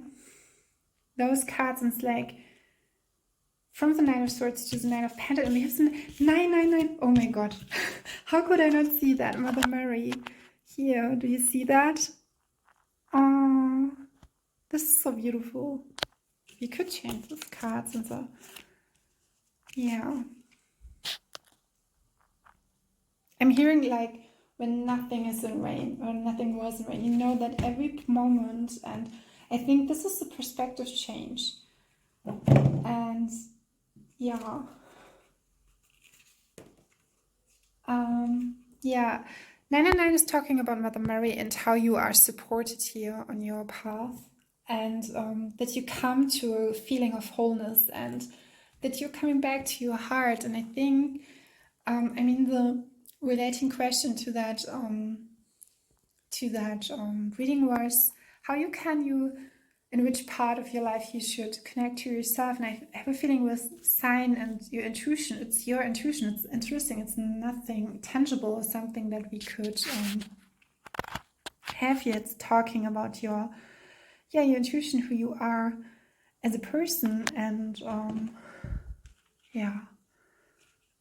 those cards, and it's like, from the Nine of Swords to the Nine of Pentacles, and we have the 999. Oh my god. How could I not see that? Mother Mary. Here, do you see that? Oh, this is so beautiful. You could change these cards and so. Yeah. I'm hearing like when nothing is in rain or nothing was in rain. You know that every moment, and I think this is the perspective change. And yeah. Yeah. 999 is talking about Mother Mary and how you are supported here on your path, and that you come to a feeling of wholeness, and that you're coming back to your heart. And I think, I mean, the relating question to that reading was, how you in which part of your life you should connect to yourself. And I have a feeling with sign and your intuition, it's your intuition. It's interesting. It's nothing tangible or something that we could have here. It's talking about your intuition, who you are as a person. And yeah.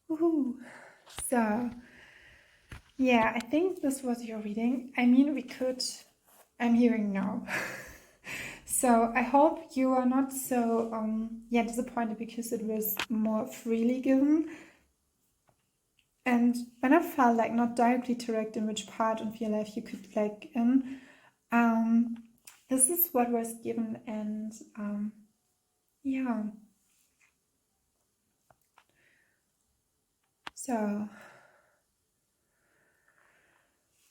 Woohoo. So yeah, I think this was your reading. I mean, I'm hearing no. So I hope you are not so disappointed, because it was more freely given. And when I felt like not directly direct in which part of your life you could like in, this is what was given. And yeah. So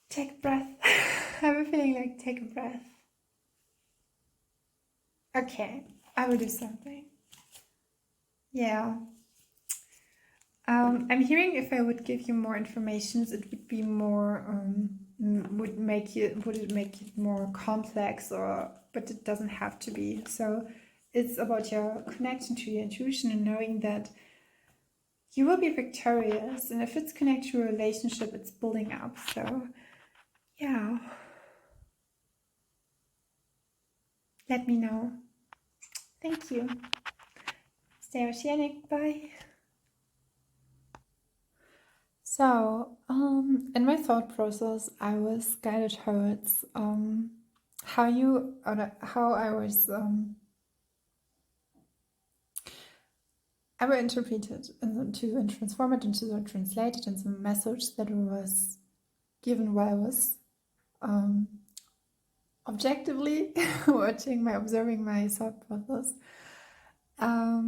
take a breath. I have a feeling like take a breath. Okay, I will do something. Yeah. I'm hearing if I would give you more information, it would be more, would it make it more complex, but it doesn't have to be. So it's about your connection to your intuition and knowing that you will be victorious. And if it's connected to a relationship, it's building up. So yeah. Let me know. Thank you. Stay oceanic. Bye. So, in my thought process, I was guided towards how I will interpret it and transform it into, or translate it into a message that was given while I was objectively observing my thought process. I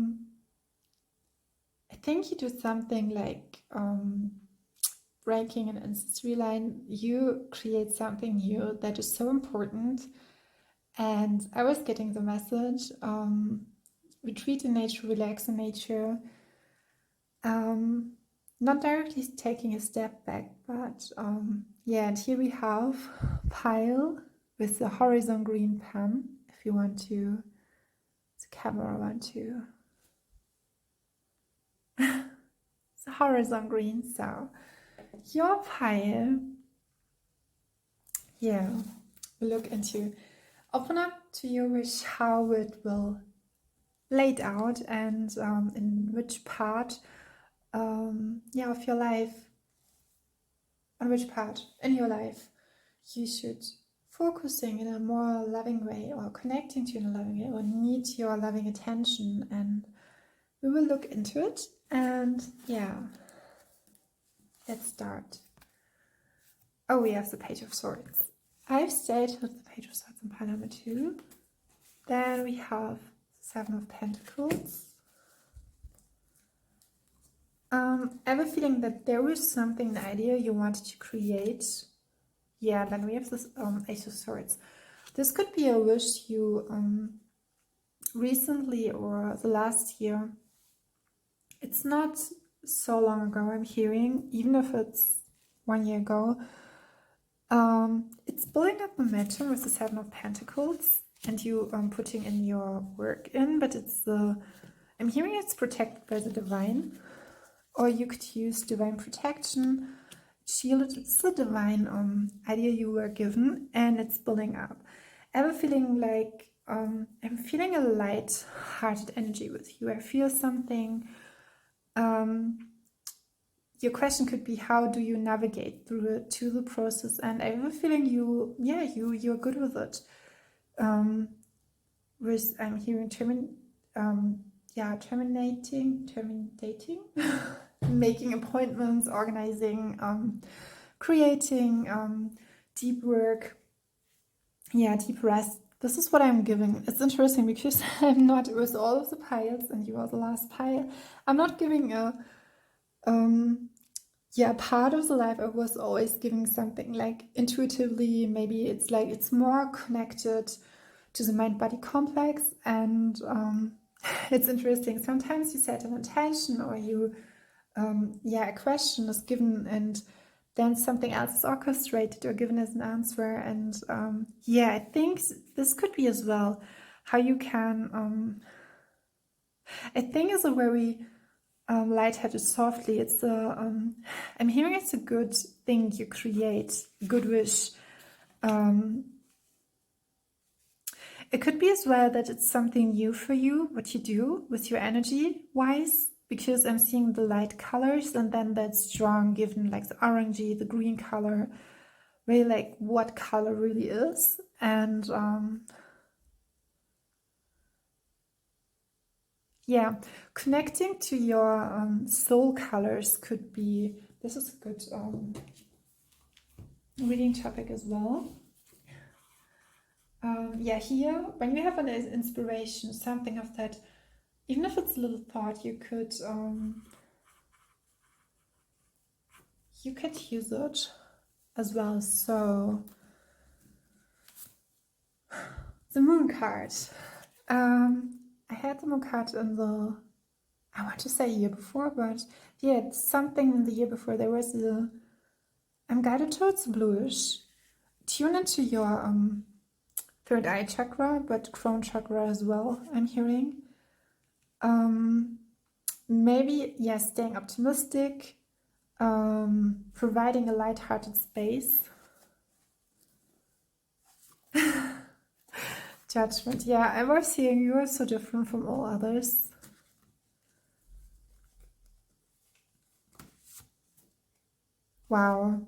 think you do something like breaking an ancestry line. You create something new that is so important. And I was getting the message, retreat in nature, relax in nature. Not directly taking a step back, but yeah, and here we have pile with the horizon green pen. If you want to, the camera want to. The horizon green, so your pile, yeah, look into, open up to your wish how it will laid out, and in which part of your life, on which part in your life you should focusing in a more loving way, or connecting to in a loving way, or need your loving attention. And we will look into it. And yeah, let's start. Oh, we have the Page of Swords. I've stayed with the Page of Swords in pile number 2. Then we have Seven of Pentacles. I have a feeling that there was something, an idea you wanted to create. Yeah, then we have this Ace of Swords. This could be a wish you recently or the last year. It's not so long ago, I'm hearing, even if it's 1 year ago. It's building up momentum with the Seven of Pentacles and you putting in your work in, but it's I'm hearing it's protected by the divine, or you could use divine protection, shielded. It's the divine idea you were given and it's building up. I have a feeling like I'm feeling a light-hearted energy with you. I feel something. Your question could be, how do you navigate through it to the process? And I have a feeling you're good with it. I'm hearing terminating, making appointments, organizing, creating, deep work, deep rest. This is what I'm giving. It's interesting because I'm not with all of the piles and you are the last pile. I'm not giving a part of the life I was always giving something like intuitively. Maybe it's like it's more connected to the mind-body complex, and it's interesting. Sometimes you set an intention or you a question is given and then something else is orchestrated or given as an answer. And I think this could be as well how you can I think it's a very light-hearted, softly. It's I'm hearing it's a good thing you create, a good wish. It could be as well that it's something new for you, what you do with your energy wise, because I'm seeing the light colors and then that strong given, like the orangey, the green color, really like what color really is. And connecting to your soul colors could be, this is a good reading topic as well. Here, when you have an inspiration, something of that, even if it's a little thought, you could use it as well. So, the Moon card. I had the Moon card in the, I want to say year before, but it's something in the year before. There was I'm guided towards bluish. Tune into your third eye chakra, but crown chakra as well, I'm hearing. Maybe, staying optimistic, providing a light-hearted space. Judgment. I was seeing you are so different from all others. Wow.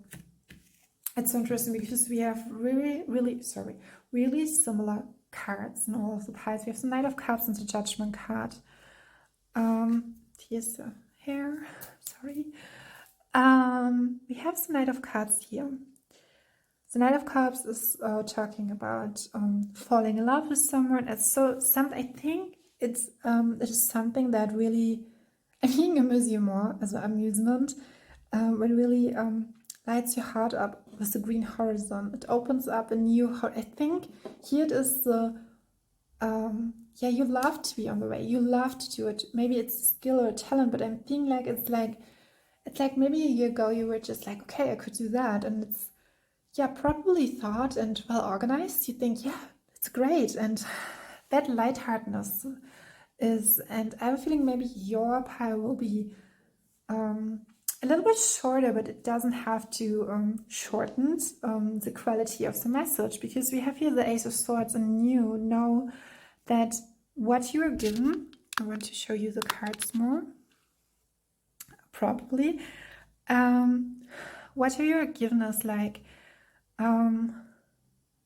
It's so interesting because we have really similar cards in all of the piles. We have the Knight of Cups and the Judgment card. Here's the hair. Sorry. We have the Knight of Cups here. The Knight of Cups is talking about falling in love with someone. It's I think it is something that really, I'm being amusing more as an amusement, but really lights your heart up with the green horizon. It opens up a new. I think here it is the. You love to be on the way. You love to do it. Maybe it's a skill or a talent, but I'm thinking like it's like maybe a year ago you were just like, okay, I could do that, and it's properly thought and well organized. You think, it's great, and that lightheartedness is. And I have a feeling maybe your pile will be a little bit shorter, but it doesn't have to shorten the quality of the message, because we have here the Ace of Swords, and you know that what you are given, I want to show you the cards more properly. What you are given is like,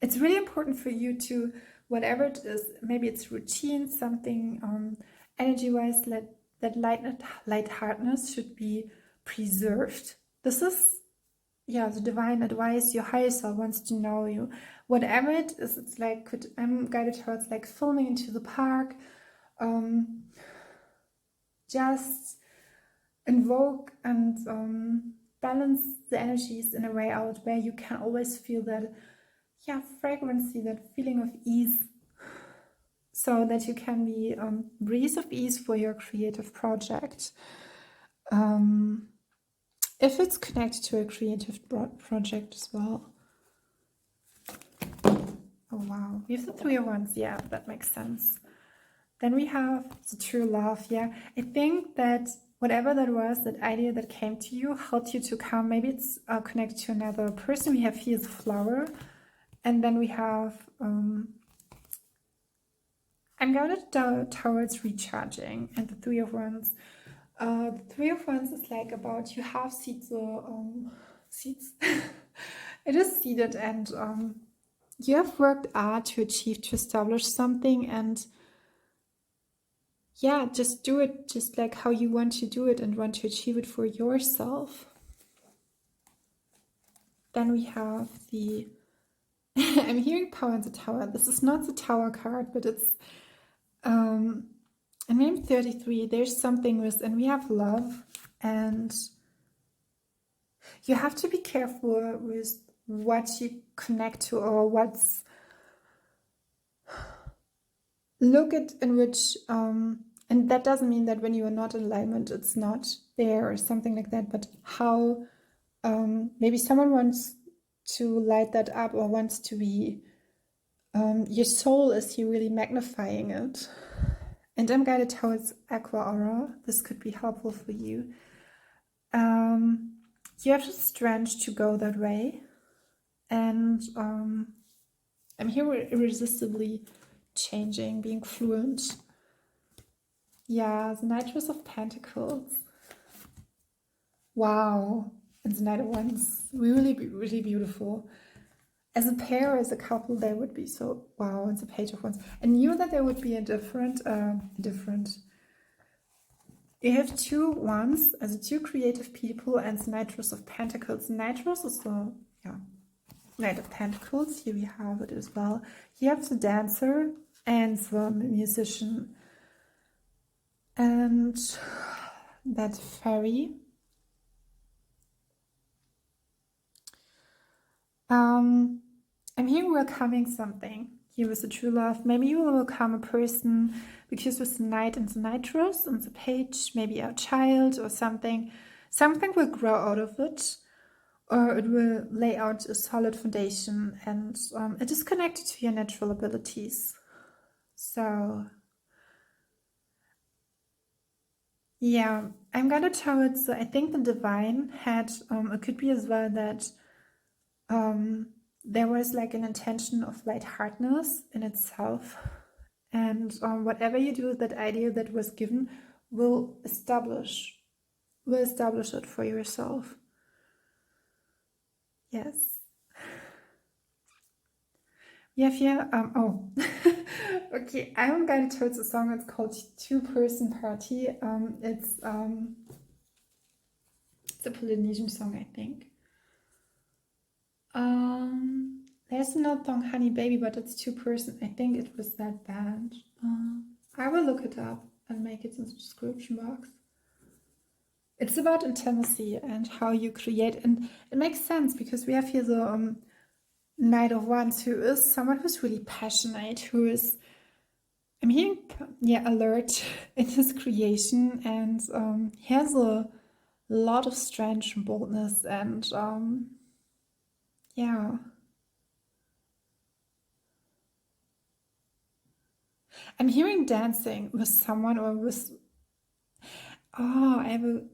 it's really important for you to, whatever it is, maybe it's routine, something energy-wise, that lightheartedness should be preserved this is, yeah, the divine advice. Your higher self wants to know you. Whatever it is, it's like, I'm guided towards like filming into the park. Just invoke and balance the energies in a way out where you can always feel that, yeah, fragrancy, that feeling of ease, so that you can be breeze of ease for your creative project. If it's connected to a creative project as well. Oh wow, we have the Three of Wands. Yeah, that makes sense. Then we have the true love. Yeah, I think that whatever that was, that idea that came to you, helped you to come. Maybe it's connected to another person. We have here the flower. And then we have, I'm going towards recharging. And the Three of Wands. The Three of Wands is like about, you have seeds. Seeds. It is seeded, and you have worked hard to achieve, to establish something, and yeah, just do it just like how you want to do it and want to achieve it for yourself. Then we have the I'm hearing Power in the Tower. This is not the Tower card, but it's and name 33. There's something with, and we have love, and you have to be careful with what you connect to, or what's look at in which and that doesn't mean that when you are not in alignment it's not there or something like that, but how maybe someone wants to light that up, or wants to be your soul, is he really magnifying it? And I'm guided towards Aqua Aura. This could be helpful for you. You have the strength to go that way, and I'm here irresistibly changing, being fluent. Yeah, the Knightress of Pentacles. Wow. And the Knight of Wands. Really, really beautiful. As a pair, as a couple, they would be so wow. And the Page of Wands. I knew that there would be a different. You have two wands as two creative people, and the Knightress of Pentacles. Knightress is the Knight of Pentacles. Here we have it as well. You have the dancer and the musician, and that fairy. I'm here welcoming something. Here with the true love. Maybe you will welcome a person, because with the Knight and the Knightress and the Page, maybe a child or something. Something will grow out of it, or it will lay out a solid foundation, and it is connected to your natural abilities. So yeah, I'm gonna towards, I think the divine had, it could be as well that there was like an intention of lightheartedness in itself, and whatever you do, that idea that was given will establish it for yourself. Yes. We have here, okay, I'm going towards a song. It's called Two-Person Party. It's a Polynesian song, I think. There's another song, Honey Baby, but it's two-person. I think it was that band. I will look it up and make it in the description box. It's about intimacy and how you create, and it makes sense because we have here the Knight of Wands, who is someone who's really passionate, who is, I'm hearing, alert in his creation, and he has a lot of strength and boldness, and yeah. I'm hearing dancing with someone, or with,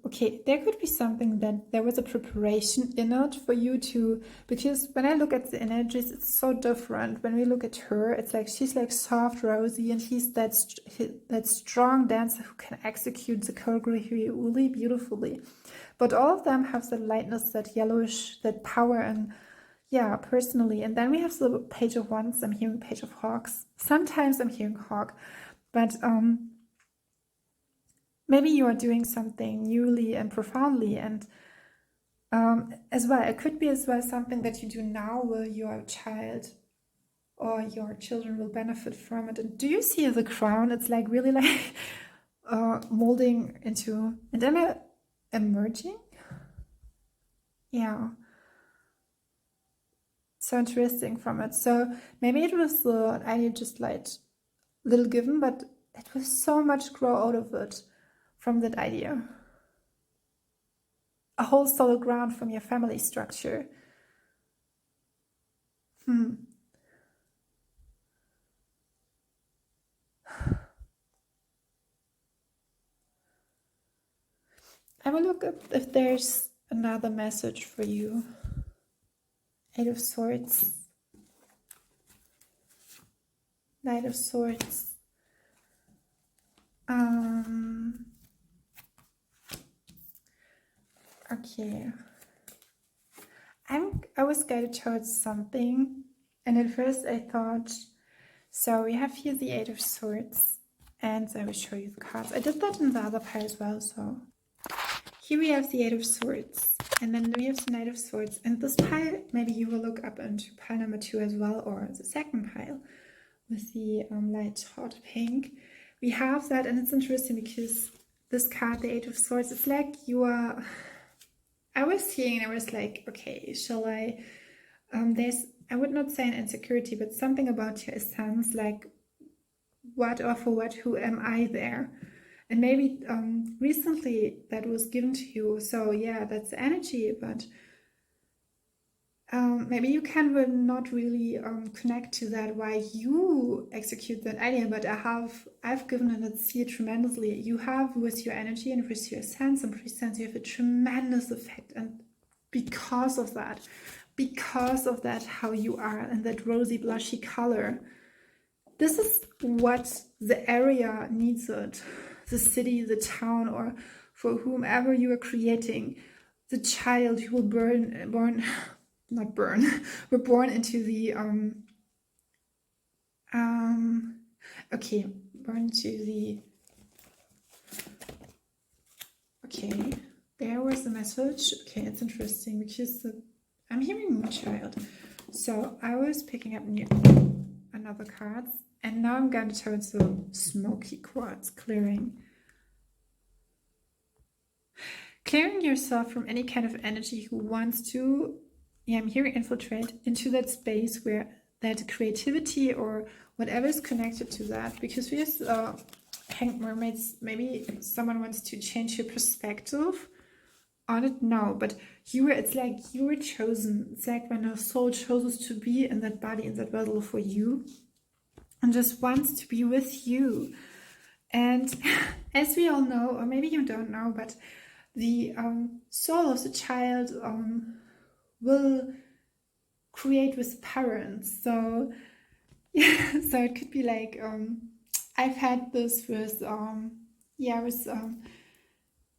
okay, there could be something that there was a preparation in it for you to, because when I look at the energies, it's so different. When we look at her, it's like she's like soft, rosy, and he's that strong dancer who can execute the choreography really beautifully. But all of them have that lightness, that yellowish, that power, and yeah, personally. And then we have the Page of Wands. I'm hearing Page of Hawks. Sometimes I'm hearing Hawk, but maybe you are doing something newly and profoundly, and As well, it could be as well something that you do now while you are a child, or your children will benefit from it. And do you see the crown? It's like really like molding into, and then emerging. Yeah, so interesting from it. So maybe it was the idea just like little given, but it will so much grow out of it from that idea. A whole solid ground from your family structure. I will look up if there's another message for you. Eight of Swords. Knight of Swords. Okay. I was guided towards something, and at first I thought, so we have here the Eight of Swords, and I will show you the cards. I did that in the other pile as well, so here we have the Eight of Swords, and then we have the Knight of Swords, and this pile, maybe you will look up into pile number 2 as well, or the second pile with the light hot pink. We have that, and it's interesting because this card, the Eight of Swords, it's like you are... I was seeing and I was like, okay, shall I... there's, I would not say an insecurity, but something about your essence, like what or for what, who am I there? And maybe recently that was given to you, so yeah, that's the energy, but maybe you can not really connect to that, why you execute that idea, but I've given it a see tremendously. You have, with your energy and with your sense and presence, you have a tremendous effect, and because of that, how you are and that rosy blushy color, this is what the area needs it, the city, the town, or for whomever you are creating, the child who will we're born into the okay, there was the message. Okay, it's interesting because I'm hearing Moonchild, so I was picking up another card, and now I'm going towards the smoky quartz, clearing yourself from any kind of energy who wants to, yeah, I'm hearing infiltrate into that space where that creativity or whatever is connected to that, because we have hanged mermaids, maybe someone wants to change your perspective on it now, but it's like you were chosen. It's like when a soul chooses to be in that body, in that vessel for you, and just wants to be with you. And as we all know, or maybe you don't know, but the soul of the child will create with parents. So yeah, so it could be like I've had this with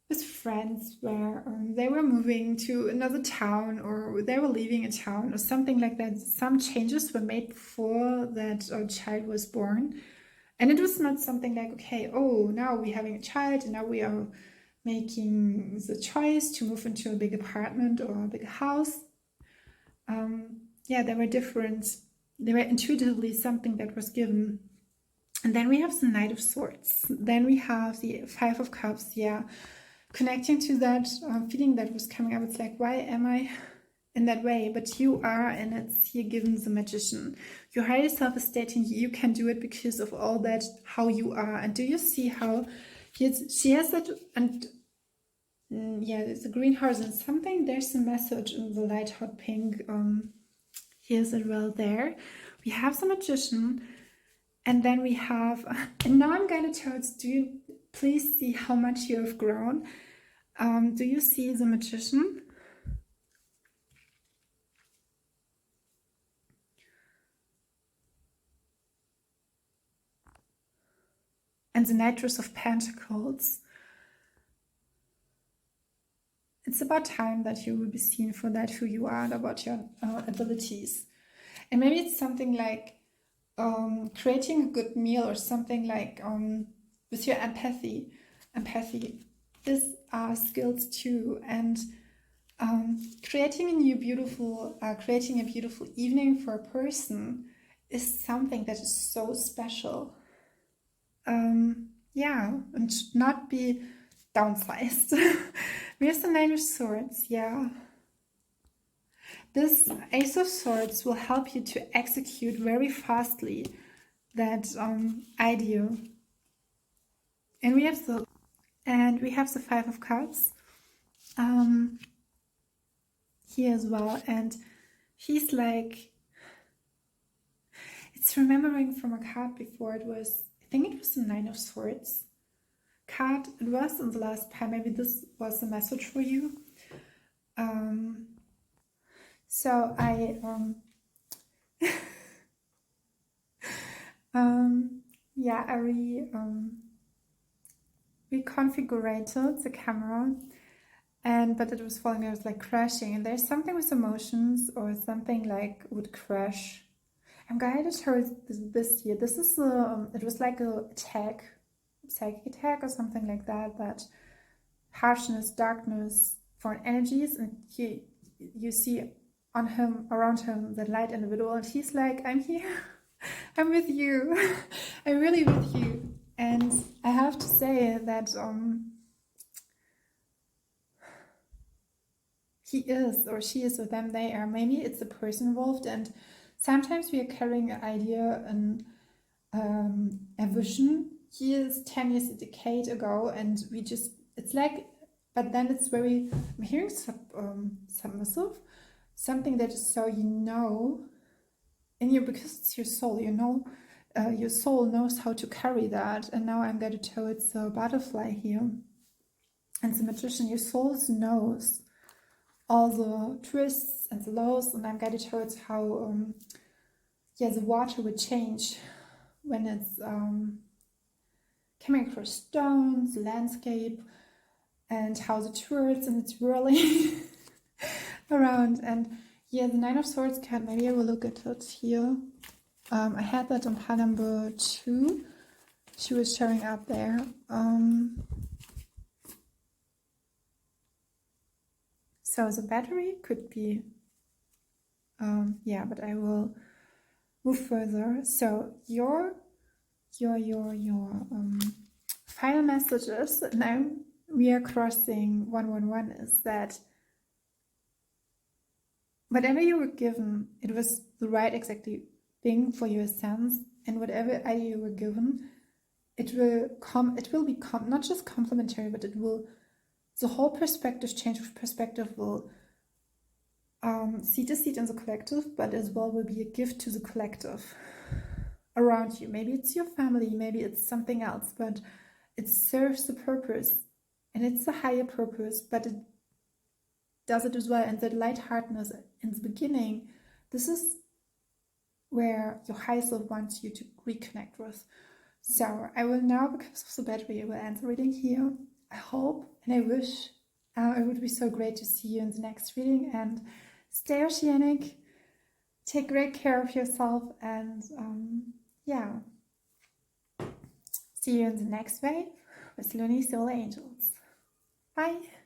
with friends where they were moving to another town, or they were leaving a town or something like that. Some changes were made before that child was born, and it was not something like, okay, oh, now we're having a child and now we are making the choice to move into a big apartment or a big house. Yeah, there were intuitively something that was given. And then we have the Knight of Swords. Then we have the Five of Cups, yeah. Connecting to that feeling that was coming up. It's like, why am I in that way? But you are, and it's here given the Magician. Your higher self is stating you can do it because of all that, how you are. And do you see how she has that, and yeah, there's a green horse and something, there's a message in the light hot pink. Here's as well there. We have the Magician, and then we have, and now I'm going to towards, do you please see how much you have grown? Do you see the Magician? And the Knightress of Pentacles. It's about time that you will be seen for that, who you are, and about your abilities. And maybe it's something like creating a good meal, or something like with your empathy. These are skills too, and creating a beautiful evening for a person is something that is so special. Yeah, and should not be downsized. Here's the Nine of Swords, yeah. This Ace of Swords will help you to execute very fastly that idea. And we have the Five of Cups here as well, and he's like, it's remembering from a card before. It was, I think it was the Nine of Swords card. It was in the last pile. Maybe this was a message for you. So I yeah, I reconfigured the camera, but it was falling. I was like crashing, and there's something with emotions or something like would crash. I'm guided towards this here. This is it was like a attack, psychic attack or something like that. That harshness, darkness, foreign energies, and you see on him, around him, the light individual, and he's like, I'm here. I'm with you. I'm really with you. And I have to say that he is or she is with them, they are. Maybe it's the person involved, and sometimes we are carrying an idea and a vision years, 10 years, a decade ago, and we just, it's like, but then it's very, I'm hearing submissive, something that is so, in you, because it's your soul, your soul knows how to carry that. And now I'm guided towards the butterfly here and the magician. Your soul knows all the twists and the lows, and I'm guided towards how the water would change when it's coming across stones, the landscape, and how the twirls and it's whirling around. And yeah, the Nine of Swords card, maybe I will look at it here. I had that on pile number 2. She was showing up there. So the battery could be, yeah, but I will move further. So your final messages, now we are crossing 111, is that whatever you were given, it was the right exactly thing for your sense, and whatever idea you were given, it will be not just complementary, but the whole perspective, change of perspective will seed a seed in the collective, but as well will be a gift to the collective around you. Maybe it's your family, maybe it's something else, but it serves the purpose, and it's a higher purpose, but it does it as well. And that lightheartedness in the beginning, this is where your higher self wants you to reconnect with. So I will now, because of the battery, I will end the reading here. I hope and I wish it would be so great to see you in the next reading, and stay oceanic, take great care of yourself, and yeah, see you in the next wave with LUNI Solar Angels. Bye.